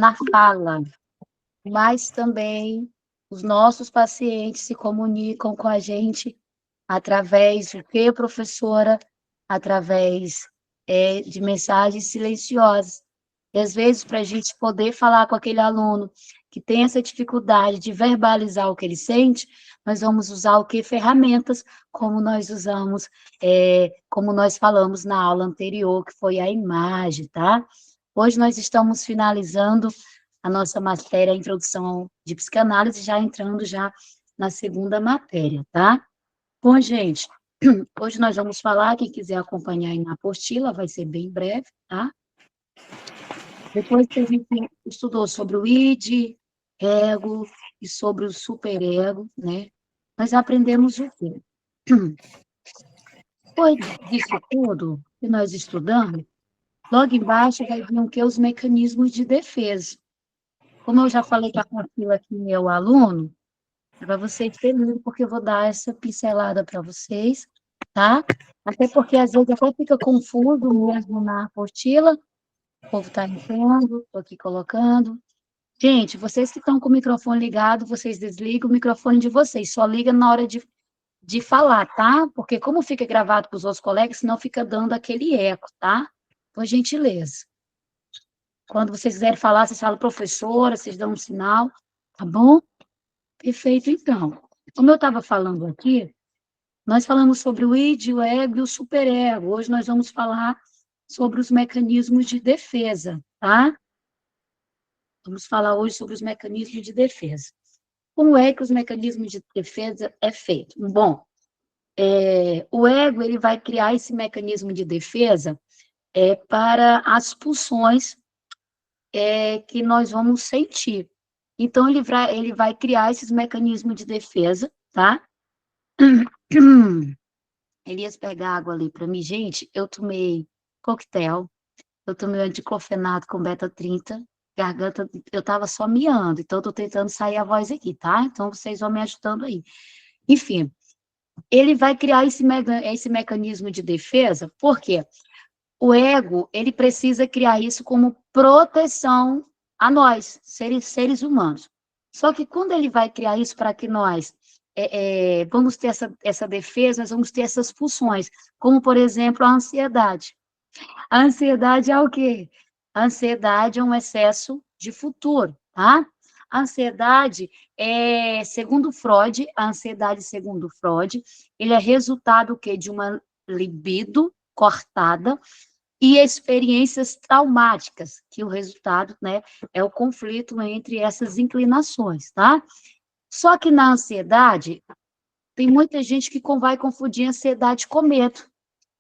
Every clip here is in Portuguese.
na fala, mas também os nossos pacientes se comunicam com a gente através do que, professora? Através de mensagens silenciosas. E, às vezes, para a gente poder falar com aquele aluno que tem essa dificuldade de verbalizar o que ele sente, nós vamos usar o que? Ferramentas, como nós usamos, como nós falamos na aula anterior, que foi a imagem, tá? Hoje nós estamos finalizando a nossa matéria, a introdução de psicanálise, já entrando já na segunda matéria, tá? Bom, gente, hoje nós vamos falar, quem quiser acompanhar aí na apostila, vai ser bem breve, tá? Depois que a gente estudou sobre o id, ego e sobre o superego, né? Nós aprendemos o quê? Depois disso tudo que nós estudamos, logo embaixo vai vir o quê? Os mecanismos de defesa. Como eu já falei com a Camila aqui, meu aluno, é para vocês terem, porque eu vou dar essa pincelada para vocês, tá? Até porque, às vezes, até fica confuso mesmo na apostila, o povo está entrando, estou aqui colocando. Gente, vocês que estão com o microfone ligado, vocês desligam o microfone de vocês, só liga na hora de falar, tá? Porque como fica gravado para os outros colegas, senão fica dando aquele eco, tá? Por gentileza. Quando vocês quiserem falar, vocês falam professora, vocês dão um sinal, tá bom? Perfeito, então. Como eu estava falando aqui, nós falamos sobre o id, o ego e o superego. Hoje nós vamos falar sobre os mecanismos de defesa, tá? Vamos falar hoje sobre os mecanismos de defesa. Como é que os mecanismos de defesa é feito? Bom, o ego ele vai criar esse mecanismo de defesa para as pulsões que nós vamos sentir. Então, ele vai criar esses mecanismos de defesa, tá? Elias, pegar água ali para mim. Gente, eu tomei coquetel, eu tomei anticlofenato com beta-30, garganta, eu estava só miando, então eu tô tentando sair a voz aqui, tá? Então vocês vão me ajudando aí. Enfim, ele vai criar esse mecanismo de defesa, por quê? O ego, ele precisa criar isso como proteção a nós, seres humanos. Só que quando ele vai criar isso para que nós vamos ter essa defesa, nós vamos ter essas funções, como, por exemplo, a ansiedade. A ansiedade é o quê? A ansiedade é um excesso de futuro, tá? A ansiedade segundo Freud, a ansiedade, segundo Freud, ele é resultado o quê? De uma libido cortada e experiências traumáticas, que o resultado, né, é o conflito entre essas inclinações, tá? Só que na ansiedade, tem muita gente que vai confundir ansiedade com medo.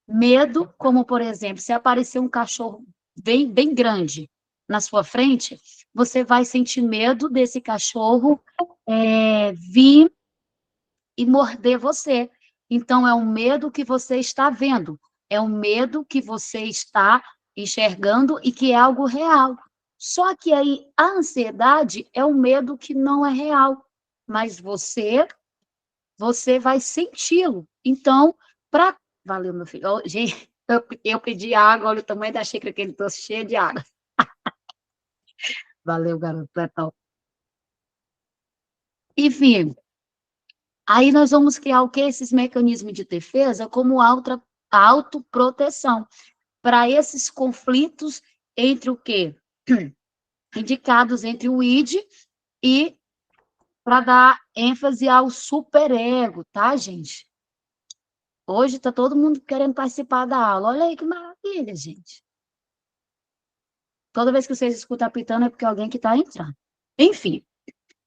Medo, como, por exemplo, se aparecer um cachorro bem grande na sua frente, você vai sentir medo desse cachorro vir e morder você. Então, é um medo que você está vendo, é um medo que você está enxergando e que é algo real. Só que aí a ansiedade é um medo que não é real, mas você vai senti-lo. Então, para... Valeu, meu filho. Oh, gente, eu pedi água, olha o tamanho da xícara que ele trouxe, cheia de água. Valeu, garoto. Então, enfim, aí nós vamos criar o que? Esses mecanismos de defesa como autoproteção, para esses conflitos entre o quê? Indicados entre o id e para dar ênfase ao superego, tá, gente? Hoje está todo mundo querendo participar da aula. Olha aí que maravilha, gente. Toda vez que vocês escutam apitando é porque alguém que está entrando. Enfim,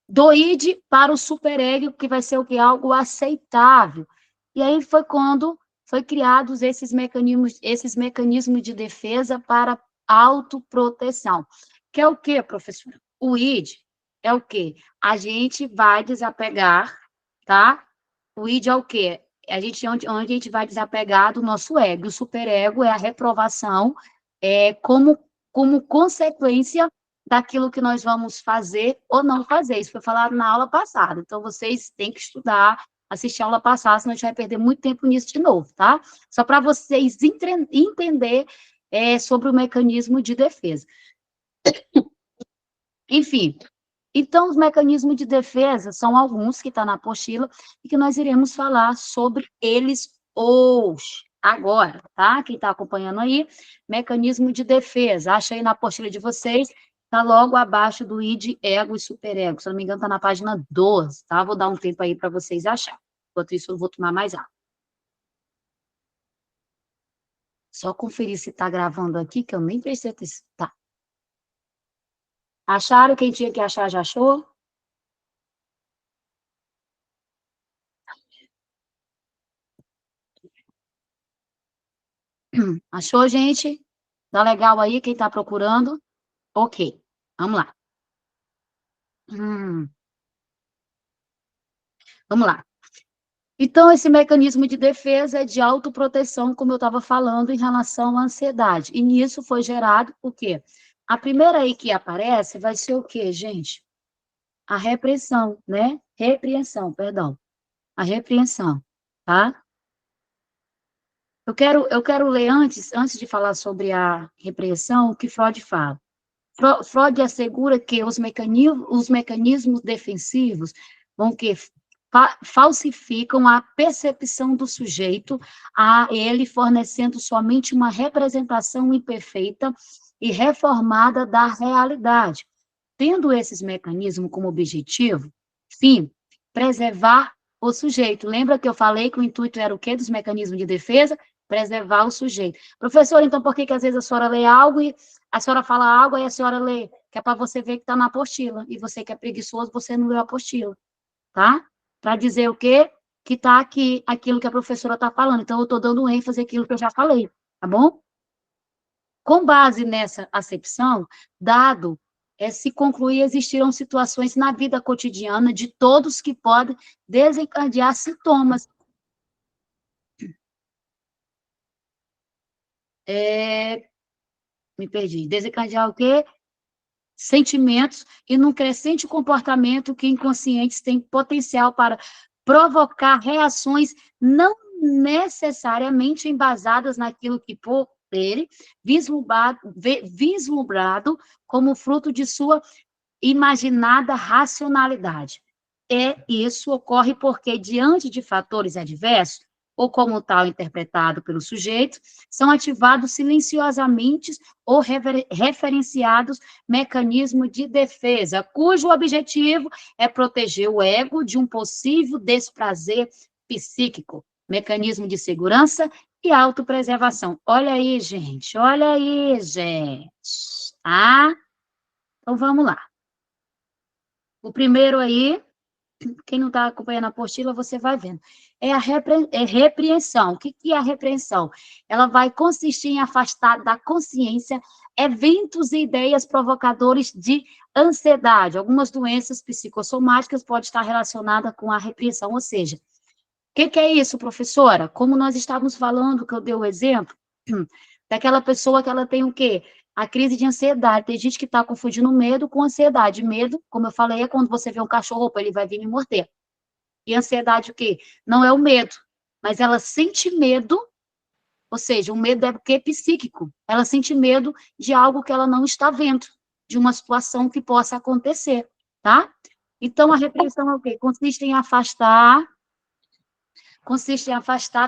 do id para o superego, que vai ser o que? Algo aceitável. E aí foi quando foi criados esses mecanismos de defesa para autoproteção. Que é o quê, professora? O id é o quê? A gente vai desapegar, tá? O id é o quê? Onde a gente vai desapegar do nosso ego. O superego é a reprovação como consequência daquilo que nós vamos fazer ou não fazer. Isso foi falado na aula passada. Então, vocês têm que estudar, assistir a aula passada, senão a gente vai perder muito tempo nisso de novo, tá? Só para vocês entender sobre o mecanismo de defesa. Enfim, então os mecanismos de defesa são alguns que está na apostila e que nós iremos falar sobre eles hoje, agora, tá? Quem está acompanhando aí, mecanismo de defesa, acha aí na apostila de vocês, está logo abaixo do id, ego e superego, se não me engano está na página 12, tá? Vou dar um tempo aí para vocês acharem. Enquanto isso, eu vou tomar mais água. Só conferir se está gravando aqui, que eu nem prestei atenção. Tá. Acharam? Quem tinha que achar já achou? Achou, gente? Tá legal aí, quem tá procurando? Ok, vamos lá. Hum, vamos lá. Então, esse mecanismo de defesa é de autoproteção, como eu estava falando, em relação à ansiedade. E nisso foi gerado o quê? A primeira aí que aparece vai ser o quê, gente? A repressão, né? Repreensão, perdão. A repreensão, tá? Eu quero ler antes de falar sobre a repreensão, o que Freud fala. Freud assegura que os mecanismos defensivos vão que falsificam a percepção do sujeito a ele, fornecendo somente uma representação imperfeita e reformada da realidade. Tendo esses mecanismos como objetivo, fim, preservar o sujeito. Lembra que eu falei que o intuito era o quê dos mecanismos de defesa? Preservar o sujeito. Professor, então por que às vezes a senhora lê algo e a senhora fala algo e a senhora lê? Que é para você ver que está na apostila. E você que é preguiçoso, você não leu a apostila, tá? Para dizer o quê? Que está aqui aquilo que a professora está falando. Então, eu estou dando ênfase àquilo que eu já falei, tá bom? Com base nessa acepção, dado se concluir existirão situações na vida cotidiana de todos que podem desencadear sintomas. Me perdi. Desencadear o quê? Sentimentos e num crescente comportamento que inconscientes têm potencial para provocar reações não necessariamente embasadas naquilo que por ele vislumbrado como fruto de sua imaginada racionalidade. Isso ocorre porque, diante de fatores adversos, ou como tal interpretado pelo sujeito, são ativados silenciosamente ou referenciados mecanismos de defesa, cujo objetivo é proteger o ego de um possível desprazer psíquico, mecanismo de segurança e autopreservação. Olha aí, gente, tá? Então, vamos lá. O primeiro aí, quem não está acompanhando a apostila, você vai vendo. É a repreensão. O que é a repreensão? Ela vai consistir em afastar da consciência eventos e ideias provocadores de ansiedade. Algumas doenças psicossomáticas podem estar relacionadas com a repreensão. Ou seja, o que é isso, professora? Como nós estávamos falando, que eu dei o exemplo, daquela pessoa que ela tem o quê? A crise de ansiedade. Tem gente que está confundindo medo com ansiedade. Medo, como eu falei, é quando você vê um cachorro, opa, ele vai vir me morder. E ansiedade o quê? Não é o medo, mas ela sente medo, ou seja, o medo é porque é psíquico. Ela sente medo de algo que ela não está vendo, de uma situação que possa acontecer, tá? Então, a repressão é o quê? Consiste em afastar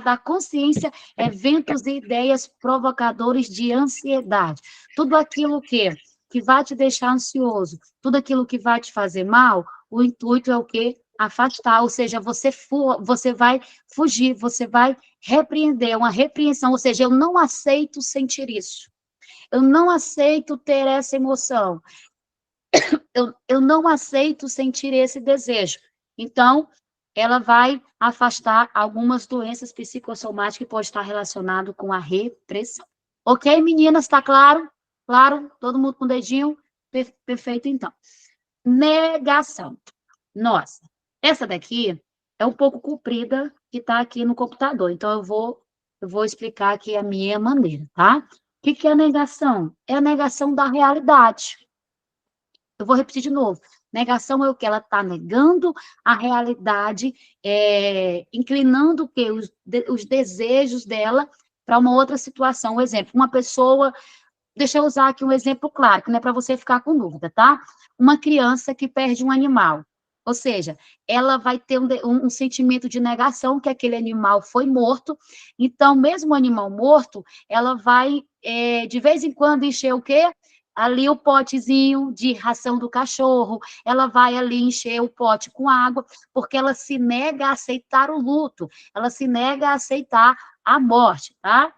da consciência eventos e ideias provocadores de ansiedade. Tudo aquilo que vai te deixar ansioso, tudo aquilo que vai te fazer mal, o intuito é o quê? Afastar, ou seja, você vai fugir, você vai repreender, uma repreensão, ou seja, eu não aceito sentir isso. Eu não aceito ter essa emoção. Eu não aceito sentir esse desejo. Então, ela vai afastar algumas doenças psicossomáticas que podem estar relacionadas com a repressão. Ok, meninas, está claro? Claro? Todo mundo com o dedinho? Perfeito, então. Negação. Nossa, essa daqui é um pouco comprida, que está aqui no computador. Então, eu vou explicar aqui a minha maneira, tá? O que é a negação? É a negação da realidade. Eu vou repetir de novo. Negação é o que ela está negando a realidade, inclinando o quê? Os desejos dela para uma outra situação. Um exemplo, uma pessoa deixa eu usar aqui um exemplo claro, que não é para você ficar com dúvida, tá? Uma criança que perde um animal, ou seja, ela vai ter um sentimento de negação que aquele animal foi morto, então, mesmo o animal morto, ela vai, de vez em quando, encher o quê? Ali o potezinho de ração do cachorro, ela vai ali encher o pote com água, porque ela se nega a aceitar o luto, ela se nega a aceitar a morte, tá?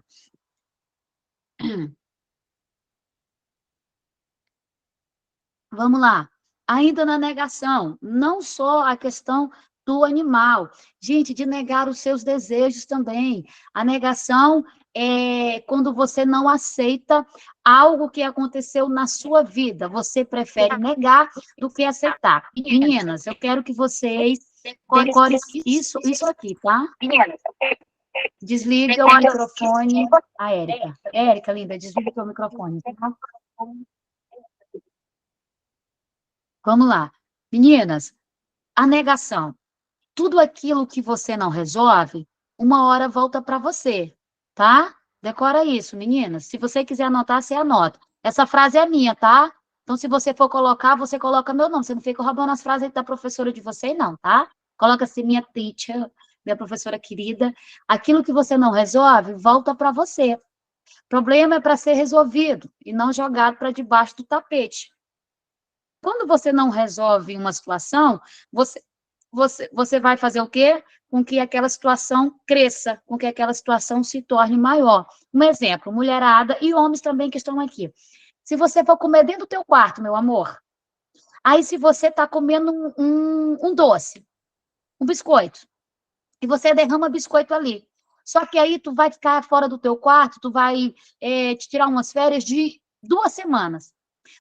Vamos lá. Ainda na negação, não só a questão do animal. Gente, de negar os seus desejos também. A negação é quando você não aceita algo que aconteceu na sua vida. Você prefere negar do que aceitar. Meninas, eu quero que vocês decorem isso aqui, tá? Desliga o microfone. A Érica. Érica, linda, desliga o microfone, tá? Vamos lá. Meninas, a negação. Tudo aquilo que você não resolve, uma hora volta para você, tá? Decora isso, meninas. Se você quiser anotar, você anota. Essa frase é minha, tá? Então, se você for colocar, você coloca meu nome. Você não fica roubando as frases da professora de você, não, tá? Coloca assim, minha teacher, minha professora querida. Aquilo que você não resolve, volta para você. O problema é para ser resolvido e não jogado para debaixo do tapete. Quando você não resolve uma situação, você vai fazer o quê? Com que aquela situação cresça, com que aquela situação se torne maior. Um exemplo, mulherada e homens também que estão aqui. Se você for comer dentro do teu quarto, meu amor, aí se você está comendo um doce, um biscoito, e você derrama biscoito ali, só que aí tu vai ficar fora do teu quarto, tu vai te tirar umas férias de 2 semanas.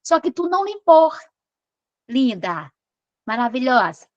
Só que tu não limpou, linda, maravilhosa.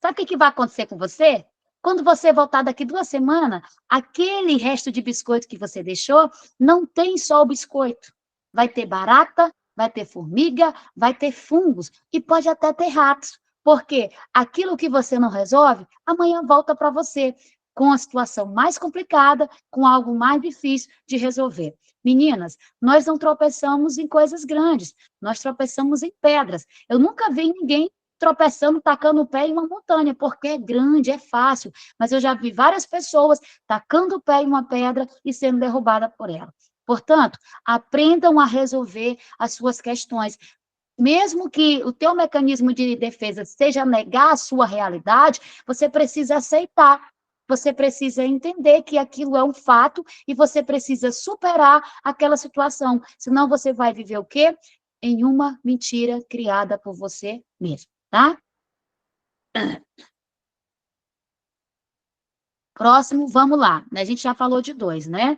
Sabe o que vai acontecer com você? Quando você voltar daqui 2 semanas, aquele resto de biscoito que você deixou, não tem só o biscoito. Vai ter barata, vai ter formiga, vai ter fungos e pode até ter ratos. Porque aquilo que você não resolve, amanhã volta para você com a situação mais complicada, com algo mais difícil de resolver. Meninas, nós não tropeçamos em coisas grandes, nós tropeçamos em pedras. Eu nunca vi ninguém tropeçando, tacando o pé em uma montanha, porque é grande, é fácil. Mas eu já vi várias pessoas tacando o pé em uma pedra e sendo derrubada por ela. Portanto, aprendam a resolver as suas questões. Mesmo que o teu mecanismo de defesa seja negar a sua realidade, você precisa aceitar. Você precisa entender que aquilo é um fato e você precisa superar aquela situação. Senão você vai viver o quê? Em uma mentira criada por você mesmo, tá? Próximo, vamos lá. A gente já falou de dois, né?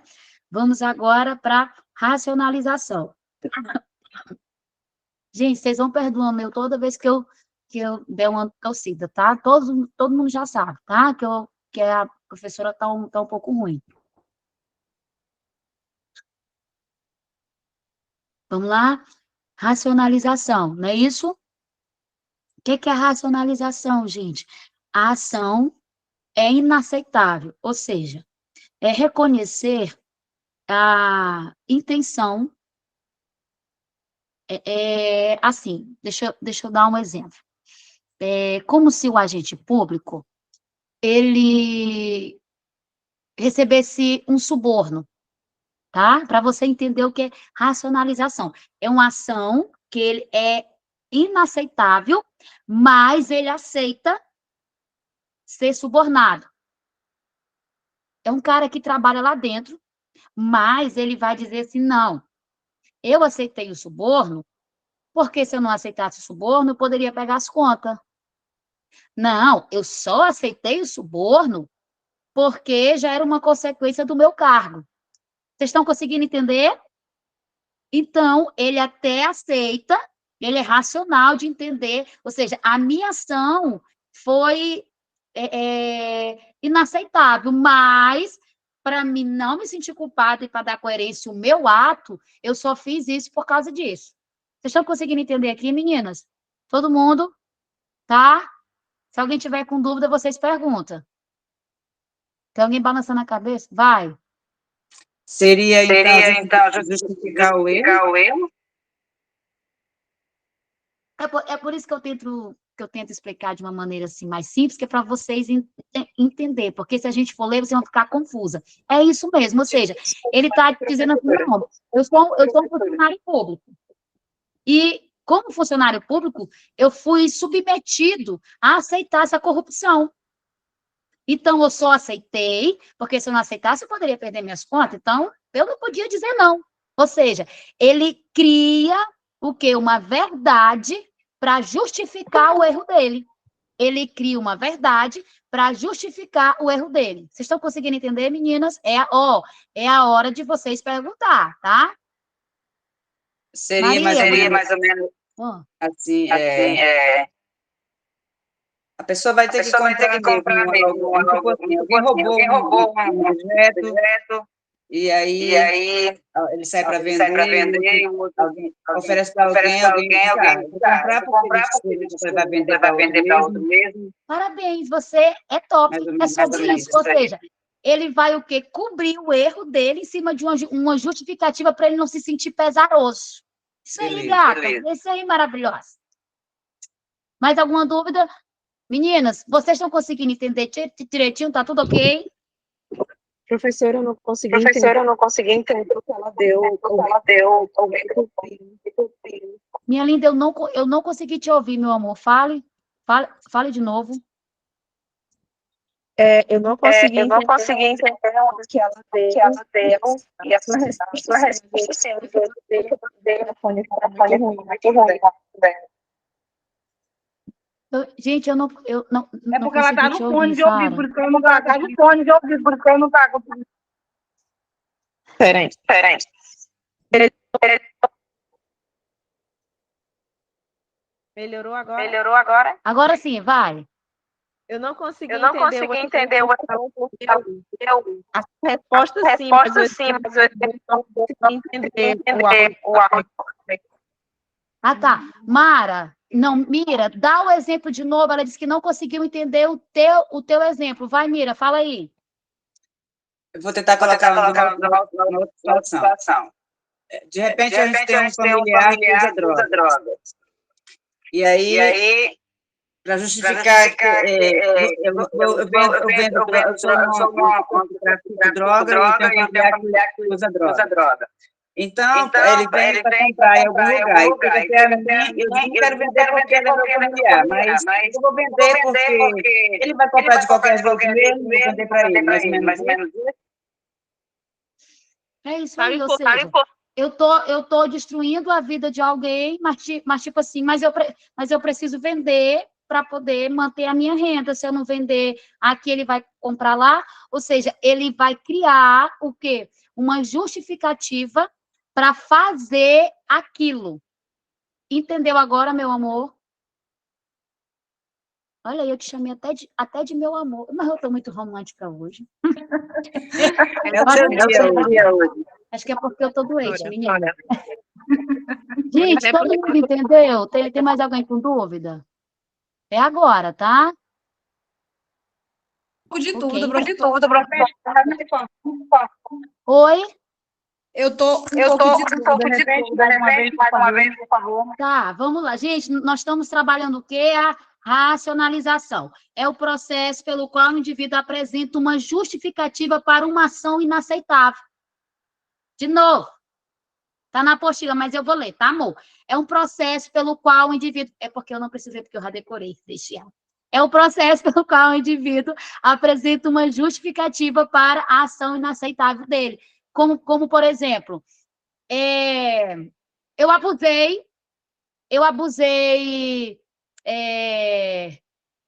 Vamos agora para racionalização. Gente, vocês vão perdoando eu toda vez que eu der uma torcida, tá? Todo mundo já sabe, tá? Que a professora tá um pouco ruim. Vamos lá? Racionalização, não é isso? O que é racionalização, gente? A ação é inaceitável, ou seja, é reconhecer a intenção, assim, deixa eu dar um exemplo. É como se o agente público, ele recebesse um suborno, tá? Para você entender o que é racionalização. É uma ação que ele é inaceitável, mas ele aceita ser subornado. É um cara que trabalha lá dentro, mas ele vai dizer assim: não, eu aceitei o suborno, porque se eu não aceitasse o suborno, eu poderia pegar as contas. Não, eu só aceitei o suborno porque já era uma consequência do meu cargo. Vocês estão conseguindo entender? Então, ele até aceita, ele é racional de entender, ou seja, a minha ação foi inaceitável, mas para mim não me sentir culpada e para dar coerência ao meu ato, eu só fiz isso por causa disso. Vocês estão conseguindo entender aqui, meninas? Todo mundo, tá? Se alguém tiver com dúvida, vocês perguntam. Tem alguém balançando a cabeça? Vai. Seria, então, Seria, então, justificar o erro? justificar o erro? É por isso que eu tento explicar de uma maneira assim mais simples, que é para vocês entender, porque se a gente for ler, vocês vão ficar confusa. É isso mesmo, ou seja, ele está dizendo assim, não, eu sou um funcionário público. E, como funcionário público, eu fui submetido a aceitar essa corrupção. Então, eu só aceitei, porque se eu não aceitasse, eu poderia perder minhas contas. Então, eu não podia dizer não. Ou seja, ele cria o quê? Uma verdade para justificar o erro dele. Ele cria uma verdade para justificar o erro dele. Vocês estão conseguindo entender, meninas? É a hora de vocês perguntar, tá? Seria mais ou menos assim, a pessoa vai ter que comprar mesmo. Alguém roubou um objeto, e aí ele sai para vender, alguém oferece para alguém diz, vou comprar porque ele vai vender para outro mesmo. Parabéns, você é top. É sobre isso. Ou seja, ele vai o quê? Cobrir o erro dele em cima de uma justificativa para ele não se sentir pesaroso. Isso aí, gata. Isso aí, maravilhosa. Mais alguma dúvida? Meninas, vocês estão conseguindo entender direitinho? Tá tudo ok? Professora, eu não consegui entender o que ela deu. Minha linda, eu não consegui te ouvir, meu amor. Fale de novo. Eu não consegui entender o que ela deu e a sua resposta o telefone foi muito ruim. Gente, eu não É porque ela está no fone de ouvido, por isso que ela não está. Está no fone de ouvido, por isso que ela não está conseguindo. Diferente. Melhorou agora? Agora sim, vai. Eu não consegui entender o a resposta sim, mas eu não consegui entender o áudio. Ah, tá. Mara, não, Mira, dá o exemplo de novo. Ela disse que não conseguiu entender o teu exemplo. Vai, Mira, fala aí. Eu vou tentar colocar numa outra situação. De repente, a gente tem um familiar que usa droga. E aí, para justificar que eu sou uma que trafico droga e eu tenho um familiar que usa droga. Então, ele vem para comprar em algum lugar. Eu não quero vender porque ele é meu familiar, mas eu vou vender porque ele vai comprar de qualquer jeito mesmo, vou vender para ele, mais ou menos isso. É isso aí, ou seja, eu tô destruindo a vida de alguém, mas tipo assim, mas eu preciso vender para poder manter a minha renda. Se eu não vender aqui, ele vai comprar lá. Ou seja, ele vai criar o quê? Uma justificativa para fazer aquilo. Entendeu agora, meu amor? Olha, eu te chamei até de meu amor. Mas eu tô muito romântica hoje. É o seu dia hoje. Acho que é porque eu tô doente, menina. Gente, todo mundo entendeu? Tem mais alguém com dúvida? É agora, tá? De tudo, Okay. professor. Oi? Eu tô um pouco de tudo, mais uma vez, por favor. Tá, vamos lá. Gente, nós estamos trabalhando o quê? A racionalização. É o processo pelo qual o indivíduo apresenta uma justificativa para uma ação inaceitável. De novo. Tá na apostila, mas eu vou ler, tá, amor? É um processo pelo qual o indivíduo... É porque eu não precisei, porque eu já decorei, deixa ela. É o processo pelo qual o indivíduo apresenta uma justificativa para a ação inaceitável dele. Como por exemplo, eu abusei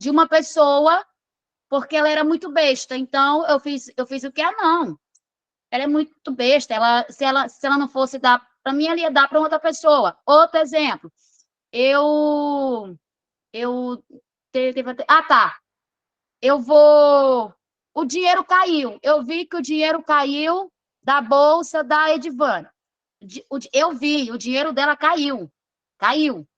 de uma pessoa porque ela era muito besta. Então, eu fiz o que? Não. Ela é muito besta. Se ela não fosse dar para mim, ela ia dar para outra pessoa. Outro exemplo. Tá. O dinheiro caiu. Eu vi que o dinheiro caiu da bolsa da Edivana. Eu vi, o dinheiro dela caiu. Caiu.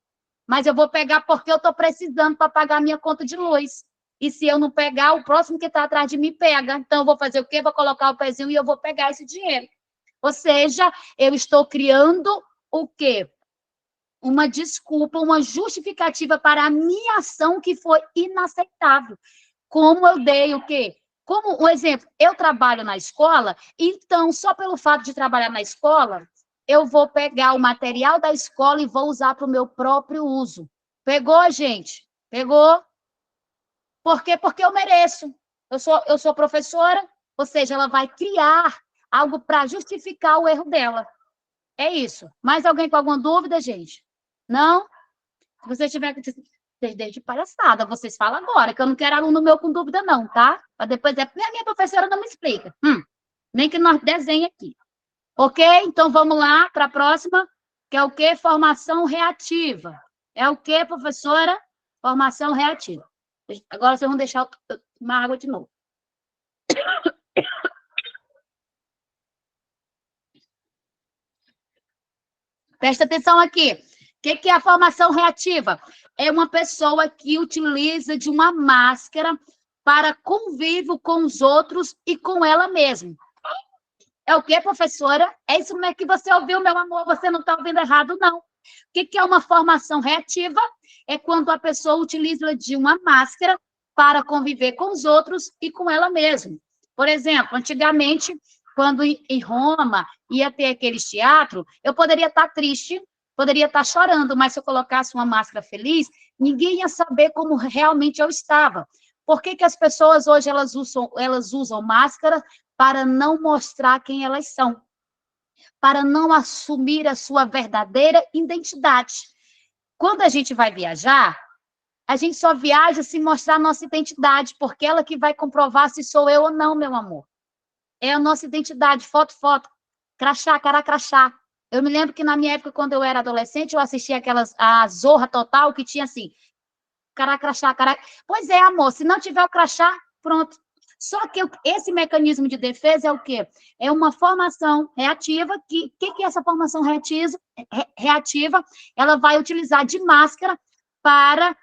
Mas eu vou pegar porque eu estou precisando para pagar a minha conta de luz. E se eu não pegar, o próximo que está atrás de mim pega. Então, eu vou fazer o quê? Vou colocar o pezinho e eu vou pegar esse dinheiro. Ou seja, eu estou criando o quê? Uma desculpa, uma justificativa para a minha ação que foi inaceitável. Como eu dei o quê? Como um exemplo, eu trabalho na escola, então, só pelo fato de trabalhar na escola, eu vou pegar o material da escola e vou usar para o meu próprio uso. Pegou, gente? Pegou? Por quê? Porque eu mereço. Eu sou professora, ou seja, ela vai criar algo para justificar o erro dela. É isso. Mais alguém com alguma dúvida, gente? Não? Se você tiver que desde de palhaçada, vocês falam agora, que eu não quero aluno meu com dúvida, não, tá? Para depois a minha professora não me explica. Nem que nós desenhe aqui. Ok? Então vamos lá para a próxima, que é o quê? Formação reativa. É o quê, professora? Formação reativa. Agora vocês vão deixar eu tomar água de novo. Presta atenção aqui. O que é a formação reativa? É uma pessoa que utiliza de uma máscara para convívio com os outros e com ela mesma. É o que, professora? É isso mesmo que você ouviu, meu amor? Você não está ouvindo errado, não. O que é uma formação reativa? É quando a pessoa utiliza de uma máscara para conviver com os outros e com ela mesma. Por exemplo, antigamente, quando em Roma ia ter aqueles teatros, eu poderia estar triste, poderia estar chorando, mas se eu colocasse uma máscara feliz, ninguém ia saber como realmente eu estava. Por que as pessoas hoje elas usam máscara para não mostrar quem elas são, para não assumir a sua verdadeira identidade? Quando a gente vai viajar, a gente só viaja se mostrar a nossa identidade, porque ela que vai comprovar se sou eu ou não, meu amor. É a nossa identidade, foto, crachá, cara crachá. Eu me lembro que na minha época, quando eu era adolescente, eu assistia a Zorra Total, que tinha assim, cara crachá, cara... Pois é, amor, se não tiver o crachá, pronto. Só que esse mecanismo de defesa é o quê? É uma formação reativa. O que é essa formação reativa? Ela vai utilizar de máscara para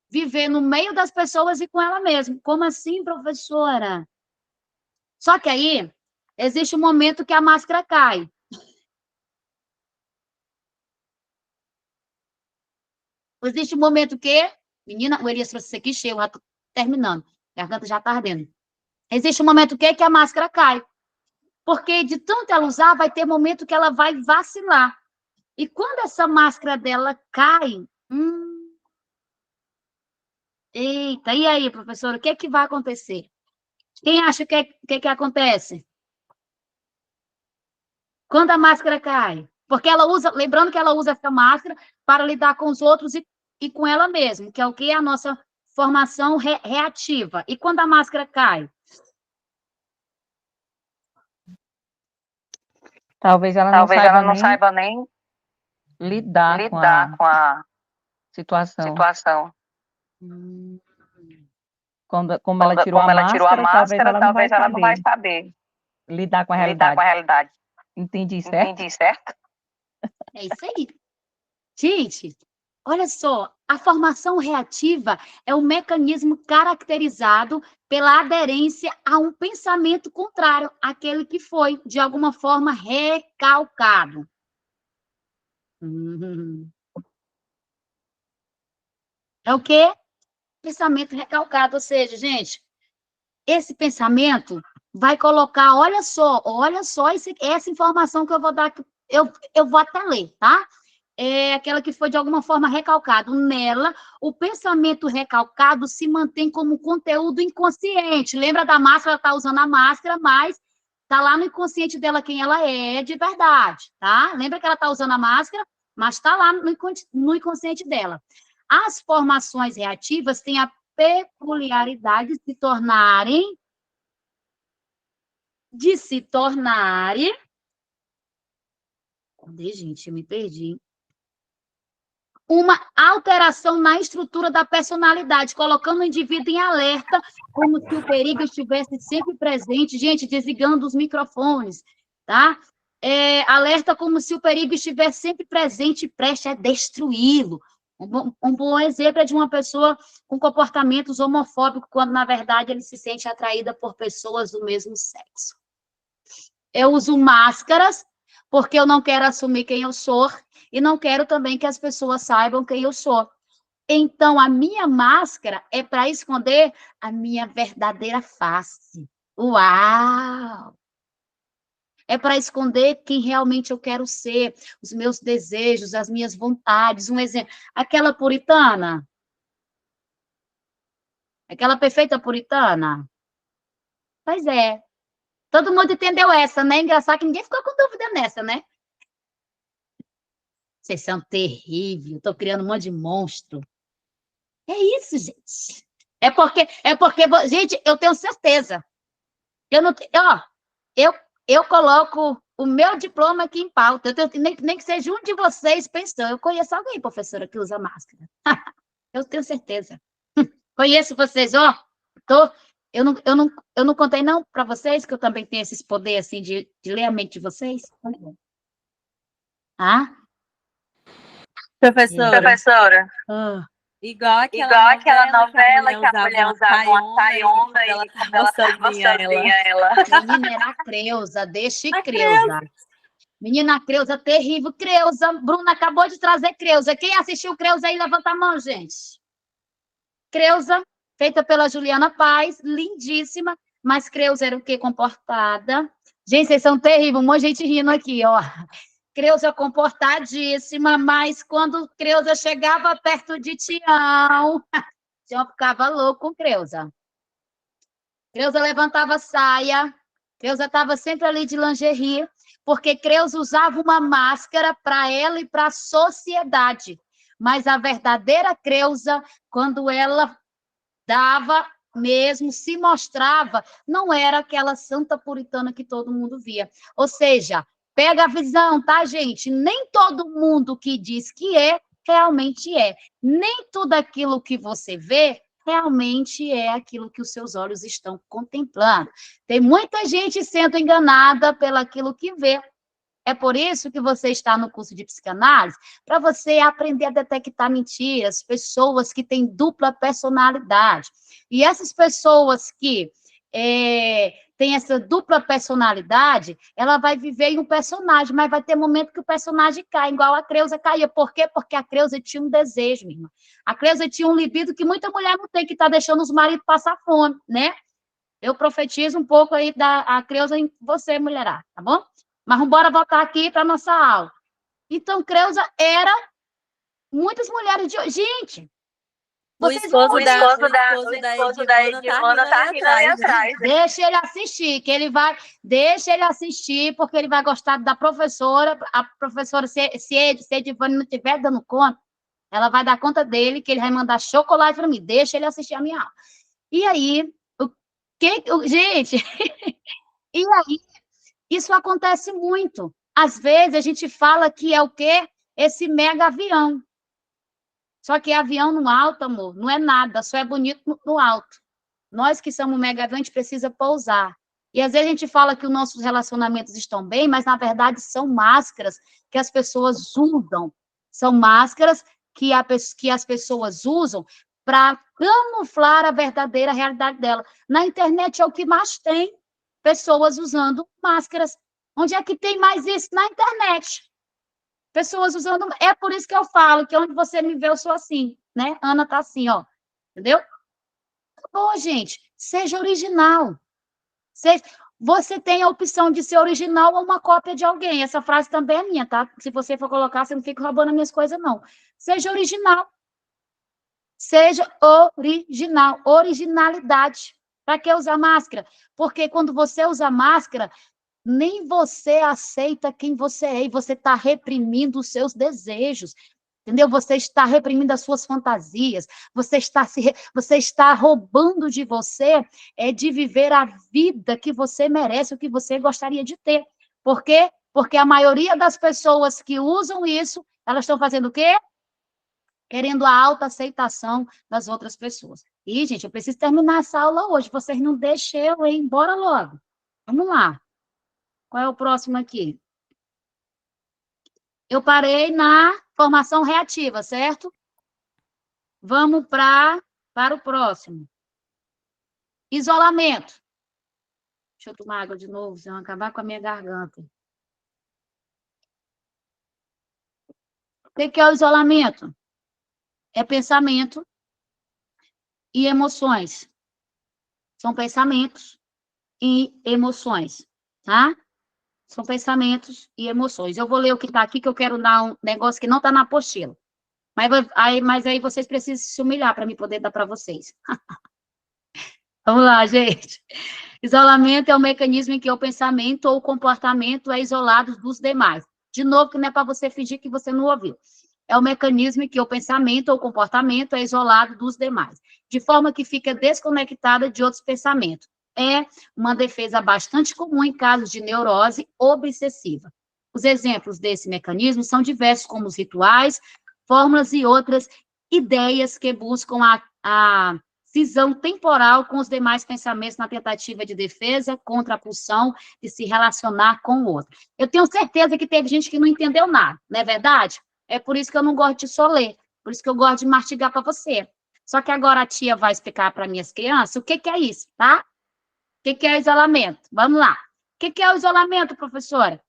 viver no meio das pessoas e com ela mesma. Como assim, professora? Só que aí, existe um momento que a máscara cai. Existe um momento que... Menina, o Elias trouxe isso aqui cheio, eu já tô terminando. A garganta já tá ardendo. Existe um momento que a máscara cai. Porque de tanto ela usar, vai ter momento que ela vai vacilar. E quando essa máscara dela cai... Eita, e aí, professora, o que é que vai acontecer? Quem acha que acontece? Quando a máscara cai? Porque ela usa, lembrando que ela usa essa máscara para lidar com os outros e com ela mesma, que é o que é a nossa formação reativa. E quando a máscara cai? Talvez ela não saiba nem lidar com a situação. Como ela tirou a máscara, talvez ela não vai saber lidar com a realidade. Entendi certo? É isso aí. Gente, olha só, a formação reativa é um mecanismo caracterizado pela aderência a um pensamento contrário àquele que foi, de alguma forma, recalcado. É o quê? Pensamento recalcado, ou seja, gente, esse pensamento vai colocar, olha só essa informação que eu vou dar, eu vou até ler, tá? É aquela que foi de alguma forma recalcado. Nela, o pensamento recalcado se mantém como conteúdo inconsciente. Lembra da máscara? Ela está usando a máscara, mas está lá no inconsciente dela quem ela é de verdade, tá? Lembra que ela está usando a máscara, mas está lá no inconsciente dela. As formações reativas têm a peculiaridade de se tornarem... Cadê, gente? Eu me perdi. Uma alteração na estrutura da personalidade, colocando o indivíduo em alerta, como se o perigo estivesse sempre presente. Gente, desligando os microfones, tá? Alerta como se o perigo estivesse sempre presente e prestes a destruí-lo. Um bom exemplo é de uma pessoa com comportamentos homofóbicos, quando, na verdade, ele se sente atraída por pessoas do mesmo sexo. Eu uso máscaras porque eu não quero assumir quem eu sou e não quero também que as pessoas saibam quem eu sou. Então, a minha máscara é para esconder a minha verdadeira face. Uau! É para esconder quem realmente eu quero ser, os meus desejos, as minhas vontades. Um exemplo, aquela puritana, aquela perfeita puritana. Pois é. Todo mundo entendeu essa, né? Engraçado que ninguém ficou com dúvida nessa, né? Vocês são terríveis, estou criando um monte de monstro. É isso, gente. Gente, eu tenho certeza. Eu não, ó, eu, eu coloco o meu diploma aqui em pauta. Nem que seja um de vocês pensando. Eu conheço alguém, professora, que usa máscara. Eu tenho certeza. Conheço vocês, ó. Tô, eu não contei não para vocês que eu também tenho esses poderes assim de ler a mente de vocês. Ah? Professora, Ah. igual Igual aquela novela que a mulher uma usava uma saiona e e quando ela estava sozinha, ela... Menina, era a Creuza, deixa Creuza. Menina, Creuza, terrível. Creuza, Bruna acabou de trazer Creuza. Quem assistiu Creuza aí, levanta a mão, gente. Creuza, feita pela Juliana Paz, lindíssima, mas Creuza era o quê? Comportada. Gente, vocês são terríveis, um monte de gente rindo aqui, ó. Creuza comportadíssima, mas quando Creuza chegava perto de Tião, Tião ficava louco com Creuza. Creuza levantava a saia, Creuza estava sempre ali de lingerie, porque Creuza usava uma máscara para ela e para a sociedade. Mas a verdadeira Creuza, quando ela dava mesmo, se mostrava, não era aquela santa puritana que todo mundo via. Ou seja, pega a visão, tá, gente? Nem todo mundo que diz que é, realmente é. Nem tudo aquilo que você vê realmente é aquilo que os seus olhos estão contemplando. Tem muita gente sendo enganada pelaquilo que vê. É por isso que você está no curso de psicanálise, para você aprender a detectar mentiras, pessoas que têm dupla personalidade. E essas pessoas que têm essa dupla personalidade, ela vai viver em um personagem, mas vai ter momento que o personagem cai, igual a Creuza caía. Por quê? Porque a Creuza tinha um desejo, minha irmã. A Creuza tinha um libido que muita mulher não tem, que está deixando os maridos passar fome, né? Eu profetizo um pouco aí da Creuza em você, mulherada, tá bom? Mas vamos embora voltar aqui para a nossa aula. Então, Creuza era muitas mulheres de hoje. Gente, O esposo da Edivana tá rindo ali atrás. Deixa ele assistir, que ele vai... Deixa ele assistir, porque ele vai gostar da professora. A professora, se Edivana não estiver dando conta, ela vai dar conta dele, que ele vai mandar chocolate para mim. Deixa ele assistir a minha aula. E aí, gente... E aí, isso acontece muito. Às vezes, a gente fala que é o quê? Esse mega avião. Só que avião no alto, amor, não é nada, só é bonito no alto. Nós que somos mega avião, a gente precisa pousar. E às vezes a gente fala que os nossos relacionamentos estão bem, mas na verdade são máscaras que as pessoas usam. São máscaras que as pessoas usam para camuflar a verdadeira realidade dela. Na internet é o que mais tem, pessoas usando máscaras. Onde é que tem mais isso? Na internet. Pessoas usando... É por isso que eu falo que onde você me vê, eu sou assim, né? Ana tá assim, ó. Entendeu? Bom, gente, seja original. Você tem a opção de ser original ou uma cópia de alguém. Essa frase também é minha, tá? Se você for colocar, você não fica roubando as minhas coisas, não. Seja original. Seja original. Originalidade. Para que usar máscara? Porque quando você usa máscara, nem você aceita quem você é, e você está reprimindo os seus desejos, entendeu? Você está reprimindo as suas fantasias, você está roubando de você de viver a vida que você merece, o que você gostaria de ter. Por quê? Porque a maioria das pessoas que usam isso, elas estão fazendo o quê? Querendo a autoaceitação das outras pessoas. E, gente, eu preciso terminar essa aula hoje, vocês não deixem eu ir embora logo. Vamos lá. Qual é o próximo aqui? Eu parei na formação reativa, certo? Vamos para o próximo. Isolamento. Deixa eu tomar água de novo, senão acabar com a minha garganta. O que é o isolamento? É pensamento e emoções. São pensamentos e emoções, tá? São pensamentos e emoções. Eu vou ler o que está aqui, que eu quero dar um negócio que não está na apostila. Mas aí vocês precisam se humilhar para me poder dar para vocês. Vamos lá, gente. Isolamento é o mecanismo em que o pensamento ou o comportamento é isolado dos demais. De novo, que não é para você fingir que você não ouviu. É o mecanismo em que o pensamento ou o comportamento é isolado dos demais, de forma que fica desconectada de outros pensamentos. É uma defesa bastante comum em casos de neurose obsessiva. Os exemplos desse mecanismo são diversos, como os rituais, fórmulas e outras ideias que buscam a cisão temporal com os demais pensamentos na tentativa de defesa contra a pulsão de se relacionar com o outro. Eu tenho certeza que teve gente que não entendeu nada, não é verdade? É por isso que eu não gosto de só ler, por isso que eu gosto de mastigar para você. Só que agora a tia vai explicar para minhas crianças o que é isso, tá? O que é isolamento? Vamos lá. O que é o isolamento, professora?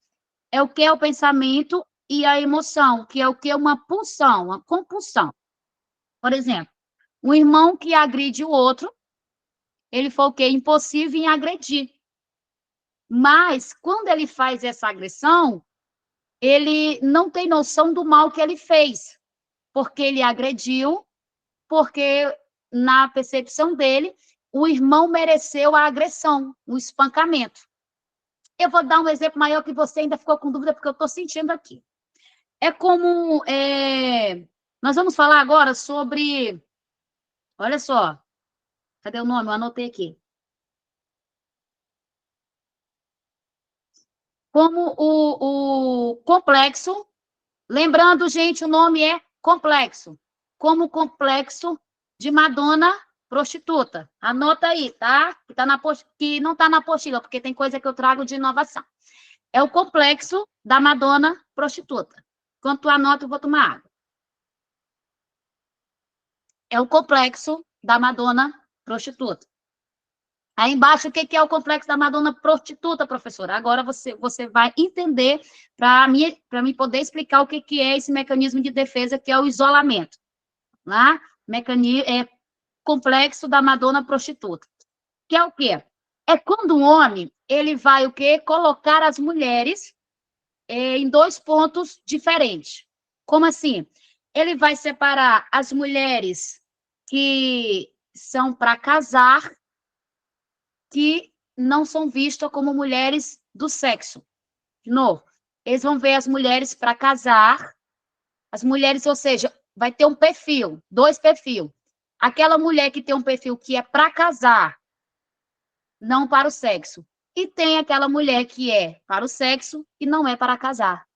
É o que é o pensamento e a emoção, que é o que é uma pulsão, uma compulsão. Por exemplo, um irmão que agride o outro, ele foi o quê? Impossível em agredir. Mas, quando ele faz essa agressão, ele não tem noção do mal que ele fez, porque ele agrediu, porque, na percepção dele, o irmão mereceu a agressão, o espancamento. Eu vou dar um exemplo maior que você ainda ficou com dúvida, porque eu estou sentindo aqui. É como... nós vamos falar agora sobre... Olha só. Cadê o nome? Eu anotei aqui. Como o complexo... Lembrando, gente, o nome é complexo. Como o complexo de Madonna prostituta. Anota aí, tá? Que não está na apostila, porque tem coisa que eu trago de inovação. É o complexo da Madonna prostituta. Quando tu anota, eu vou tomar água. É o complexo da Madonna prostituta. Aí embaixo, o que é o complexo da Madonna prostituta, professora? Agora você vai entender para mim poder explicar o que é esse mecanismo de defesa, que é o isolamento. Lá, complexo da Madonna prostituta. Que é o quê? É quando um homem, ele vai o quê? Colocar as mulheres em dois pontos diferentes. Como assim? Ele vai separar as mulheres que são para casar, que não são vistas como mulheres do sexo. De novo, eles vão ver as mulheres para casar, as mulheres, ou seja, vai ter um perfil, dois perfis. Aquela mulher que tem um perfil que é para casar, não para o sexo. E tem aquela mulher que é para o sexo e não é para casar.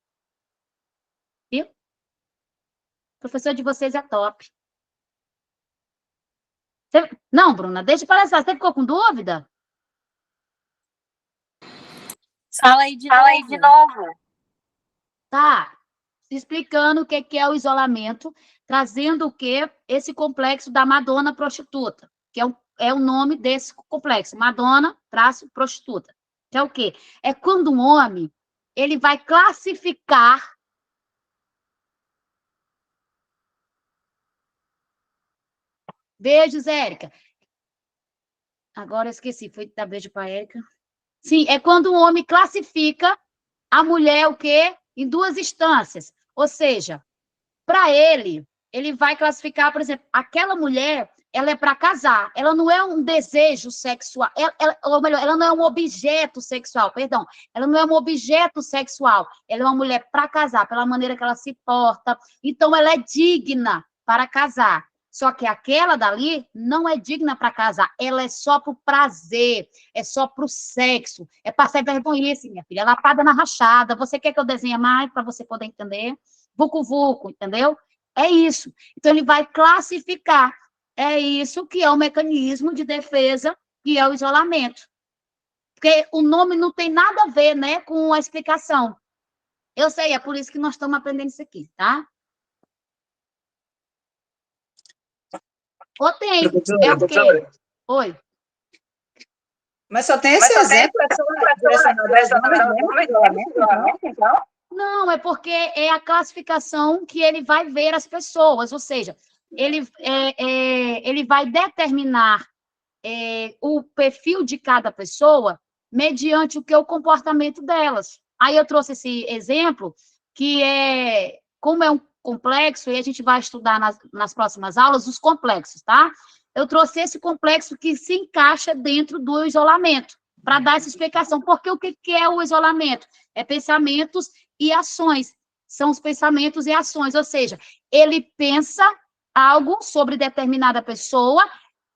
Viu? O professor de vocês é top. Não, Bruna, deixa eu palestrar. Você ficou com dúvida? Fala aí de novo. Tá. Explicando o que é o isolamento, trazendo o que? Esse complexo da Madonna prostituta, que é o nome desse complexo, Madonna-prostituta. Que é o quê? É quando um homem, ele vai classificar beijos, Érica. Agora eu esqueci, foi dar beijo para Érica. Sim, é quando um homem classifica a mulher o quê? Em duas instâncias. Ou seja, para ele vai classificar, por exemplo, aquela mulher, ela é para casar, ela não é um desejo sexual, ou melhor, ela não é um objeto sexual, perdão, ela não é um objeto sexual, ela é uma mulher para casar, pela maneira que ela se porta, então ela é digna para casar. Só que aquela dali não é digna para casar, ela é só para o prazer, é só para o sexo, é para ser vergonhice, minha filha, lapada na rachada. Você quer que eu desenhe mais para você poder entender? Vucu-vucu, entendeu? É isso. Então, ele vai classificar. É isso que é o mecanismo de defesa, que é o isolamento. Porque o nome não tem nada a ver, né, com a explicação. Eu sei, é por isso que nós estamos aprendendo isso aqui, tá? Ou tem. É o quê? Oi. Mas só tem esse exemplo, é só direcionado aos homens, então? Não, é porque é a classificação que ele vai ver as pessoas, ou seja, ele vai determinar o perfil de cada pessoa mediante o comportamento delas. Aí eu trouxe esse exemplo, que como é um complexo, e a gente vai estudar nas próximas aulas os complexos, tá? Eu trouxe esse complexo que se encaixa dentro do isolamento, para dar essa explicação. Porque o que é o isolamento? É pensamentos e ações. São os pensamentos e ações, ou seja, ele pensa algo sobre determinada pessoa